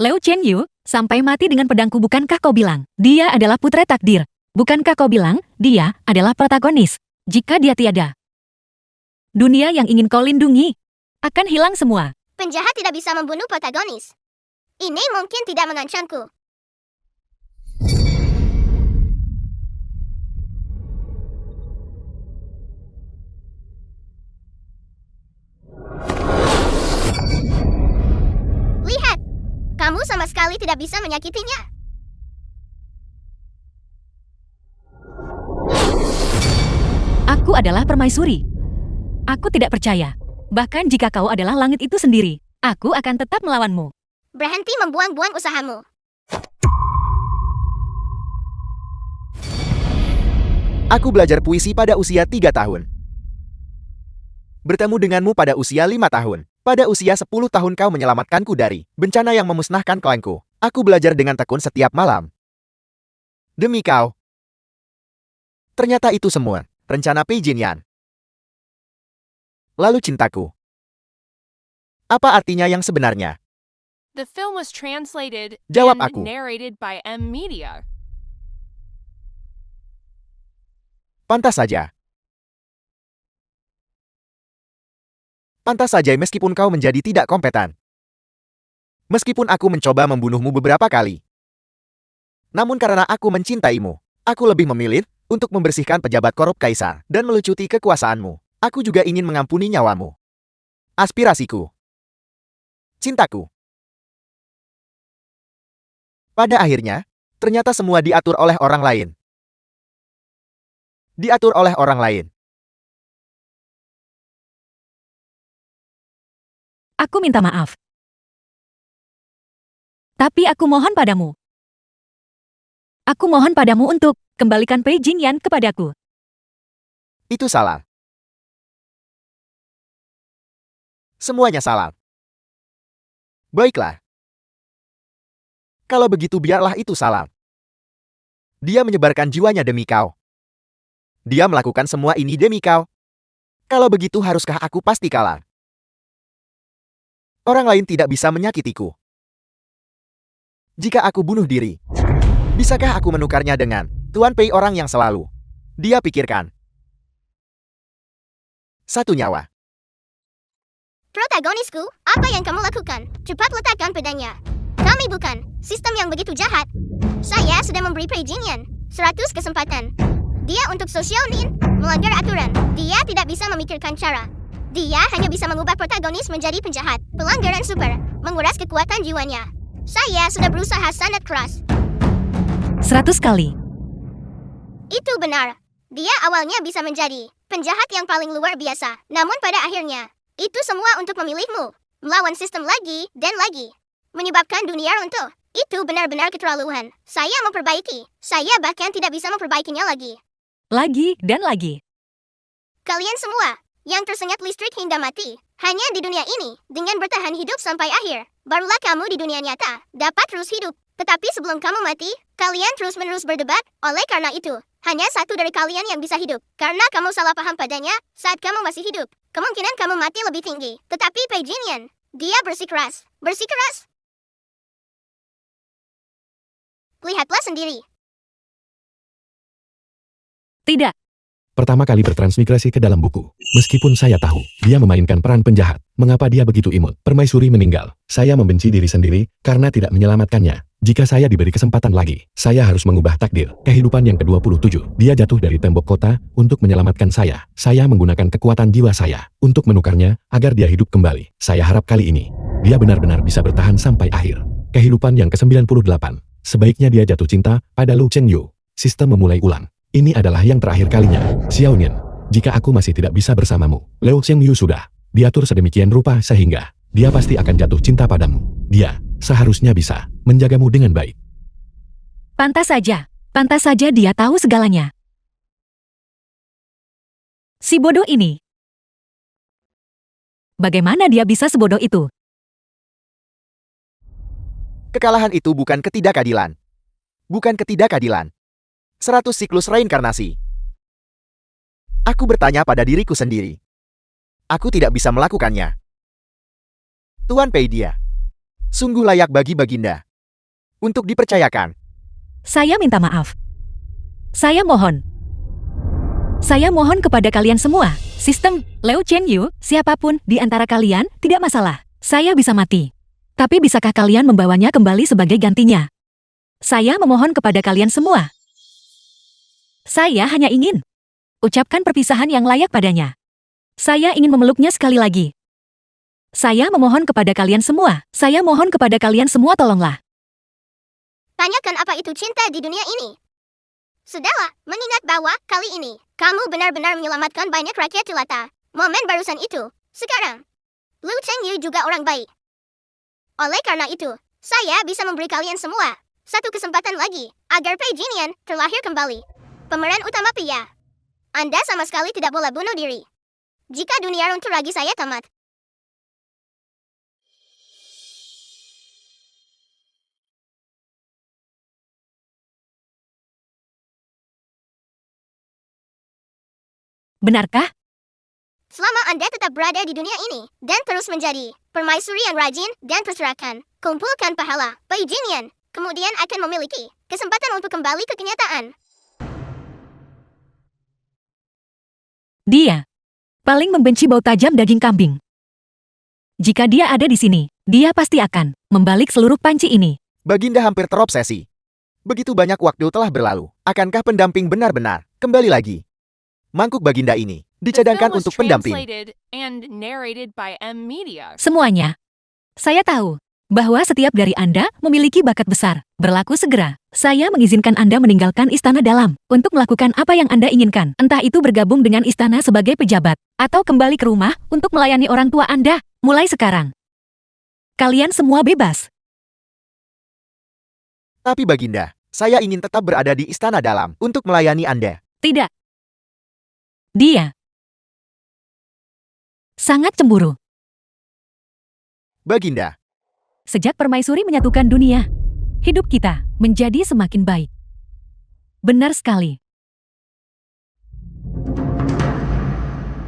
Leo Chengyu sampai mati dengan pedangku. Bukankah kau bilang dia adalah putra takdir? Bukankah kau bilang dia adalah protagonis? Jika dia tiada, dunia yang ingin kau lindungi akan hilang semua. Penjahat tidak bisa membunuh protagonis. Ini mungkin tidak mengancamku. tidak bisa menyakitinya. Aku adalah permaisuri. Aku tidak percaya. Bahkan jika kau adalah langit itu sendiri, aku akan tetap melawanmu. Berhenti membuang-buang usahamu. Aku belajar puisi pada usia 3 tahun. Bertemu denganmu pada usia 5 tahun. Pada usia 10 tahun kau menyelamatkanku dari bencana yang memusnahkan klanku. Aku belajar dengan tekun setiap malam. Demi kau. Ternyata itu semua rencana Pei Jinyan. Lalu cintaku. Apa artinya yang sebenarnya? The film was translated Jawab and aku. narrated by M Media. Pantas saja. Pantas saja meskipun kau menjadi tidak kompeten. Meskipun aku mencoba membunuhmu beberapa kali. Namun karena aku mencintaimu, aku lebih memilih untuk membersihkan pejabat korup kaisar dan melucuti kekuasaanmu. Aku juga ingin mengampuni nyawamu. Aspirasiku. Cintaku. Pada akhirnya, ternyata semua diatur oleh orang lain. Diatur oleh orang lain. Aku minta maaf. Tapi aku mohon padamu. Aku mohon padamu untuk kembalikan Pei Jinyan kepadaku. Itu salah. Semuanya salah. Baiklah. Kalau begitu biarlah itu salah. Dia menyebarkan jiwanya demi kau. Dia melakukan semua ini demi kau. Kalau begitu haruskah aku pasti kalah? Orang lain tidak bisa menyakitiku. Jika aku bunuh diri, bisakah aku menukarnya dengan Tuan Pei orang yang selalu dia pikirkan? Satu nyawa. Protagonisku, apa yang kamu lakukan? Cepat letakkan pedangnya. Kami bukan sistem yang begitu jahat. Saya sudah memberi Pei Jinyan 100 kesempatan. Dia untuk Sosionin melanggar aturan. Dia tidak bisa memikirkan cara. Dia hanya bisa mengubah protagonis menjadi penjahat. Pelanggaran super, menguras kekuatan jiwanya. Saya sudah berusaha sangat keras. 100 kali. Itu benar. Dia awalnya bisa menjadi penjahat yang paling luar biasa. Namun pada akhirnya, itu semua untuk memilihmu. Melawan sistem lagi dan lagi. Menyebabkan dunia runtuh. Itu benar-benar keterlaluan. Saya memperbaiki. Saya bahkan tidak bisa memperbaikinya lagi. Lagi dan lagi. Kalian semua yang tersengat listrik hingga mati, hanya di dunia ini, dengan bertahan hidup sampai akhir, barulah kamu di dunia nyata dapat terus hidup. Tetapi sebelum kamu mati, kalian terus-menerus berdebat. Oleh karena itu, hanya satu dari kalian yang bisa hidup. Karena kamu salah paham padanya saat kamu masih hidup. Kemungkinan kamu mati lebih tinggi. Tetapi Pei Jinyan, dia bersikeras. Bersikeras. Lihatlah sendiri. Tidak. Pertama kali bertransmigrasi ke dalam buku. Meskipun saya tahu, dia memainkan peran penjahat. Mengapa dia begitu imut? Permaisuri meninggal. Saya membenci diri sendiri, karena tidak menyelamatkannya. Jika saya diberi kesempatan lagi, saya harus mengubah takdir. Kehidupan yang ke-27. Dia jatuh dari tembok kota, untuk menyelamatkan saya. Saya menggunakan kekuatan jiwa saya, untuk menukarnya, agar dia hidup kembali. Saya harap kali ini, dia benar-benar bisa bertahan sampai akhir. Kehidupan yang ke-98. Sebaiknya dia jatuh cinta, pada Lu Chengyu. Sistem memulai ulang. Ini adalah yang terakhir kalinya, Xiaonin. Jika aku masih tidak bisa bersamamu, Liu Chengyu sudah diatur sedemikian rupa sehingga dia pasti akan jatuh cinta padamu. Dia seharusnya bisa menjagamu dengan baik. Pantas saja dia tahu segalanya. Si bodoh ini. Bagaimana dia bisa sebodoh itu? Kekalahan itu bukan ketidakadilan. Bukan ketidakadilan. 100 siklus reinkarnasi. Aku bertanya pada diriku sendiri. Aku tidak bisa melakukannya. Tuan Pei dia. Sungguh layak bagi Baginda. Untuk dipercayakan. Saya minta maaf. Saya mohon. Saya mohon kepada kalian semua. Sistem Liu Chengyu, siapapun di antara kalian, tidak masalah. Saya bisa mati. Tapi bisakah kalian membawanya kembali sebagai gantinya? Saya memohon kepada kalian semua. Saya hanya ingin ucapkan perpisahan yang layak padanya. Saya ingin memeluknya sekali lagi. Saya memohon kepada kalian semua. Saya mohon kepada kalian semua, tolonglah. Tanyakan apa itu cinta di dunia ini. Sudahlah, mengingat bahwa kali ini, kamu benar-benar menyelamatkan banyak rakyat jelata. Momen barusan itu. Sekarang, Lu Chengyu juga orang baik. Oleh karena itu, saya bisa memberi kalian semua satu kesempatan lagi, agar Pei Jinian terlahir kembali. Pemeran utama pria. Anda sama sekali tidak boleh bunuh diri. Jika dunia runtuh lagi saya tamat. Benarkah? Selama Anda tetap berada di dunia ini, dan terus menjadi permaisuri yang rajin dan perserakan, kumpulkan pahala, Pei Jinian, kemudian akan memiliki kesempatan untuk kembali ke kenyataan. Dia paling membenci bau tajam daging kambing. Jika dia ada di sini, dia pasti akan membalik seluruh panci ini. Baginda hampir terobsesi. Begitu banyak waktu telah berlalu. Akankah pendamping benar-benar kembali lagi? Mangkuk Baginda ini The film dicadangkan was untuk pendamping. translated and narrated by M Media. Semuanya. Saya tahu bahwa setiap dari Anda memiliki bakat besar. Berlaku segera. Saya mengizinkan Anda meninggalkan istana dalam untuk melakukan apa yang Anda inginkan. Entah itu bergabung dengan istana sebagai pejabat, atau kembali ke rumah untuk melayani orang tua Anda. Mulai sekarang, kalian semua bebas. Tapi Baginda, saya ingin tetap berada di istana dalam untuk melayani Anda. Tidak. Dia sangat cemburu. Baginda, Sejak permaisuri menyatukan dunia, hidup kita menjadi semakin baik. Benar sekali.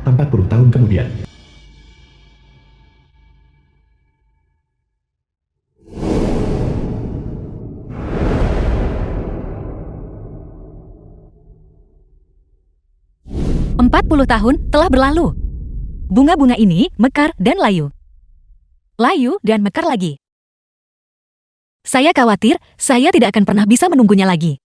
40 tahun kemudian. Puluh tahun telah berlalu. Bunga-bunga ini mekar dan layu. Layu dan mekar lagi. Saya khawatir, saya tidak akan pernah bisa menunggunya lagi.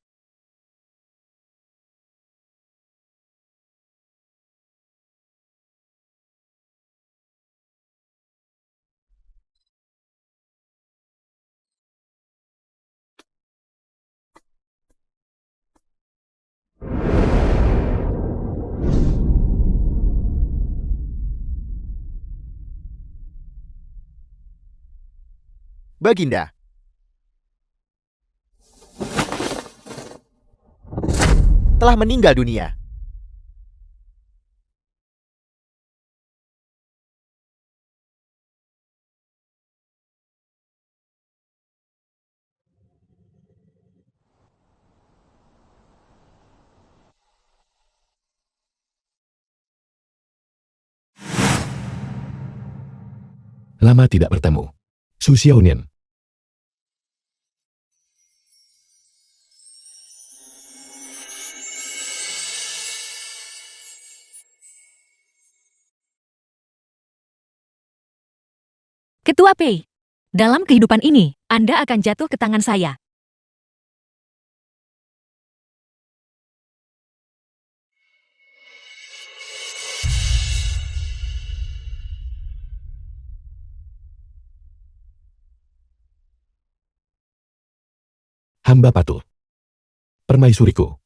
Baginda. Telah meninggal dunia. Lama tidak bertemu. Su Xiaonian. Ketua Pei, dalam kehidupan ini, Anda akan jatuh ke tangan saya. Hamba patuh. Permaisuriku.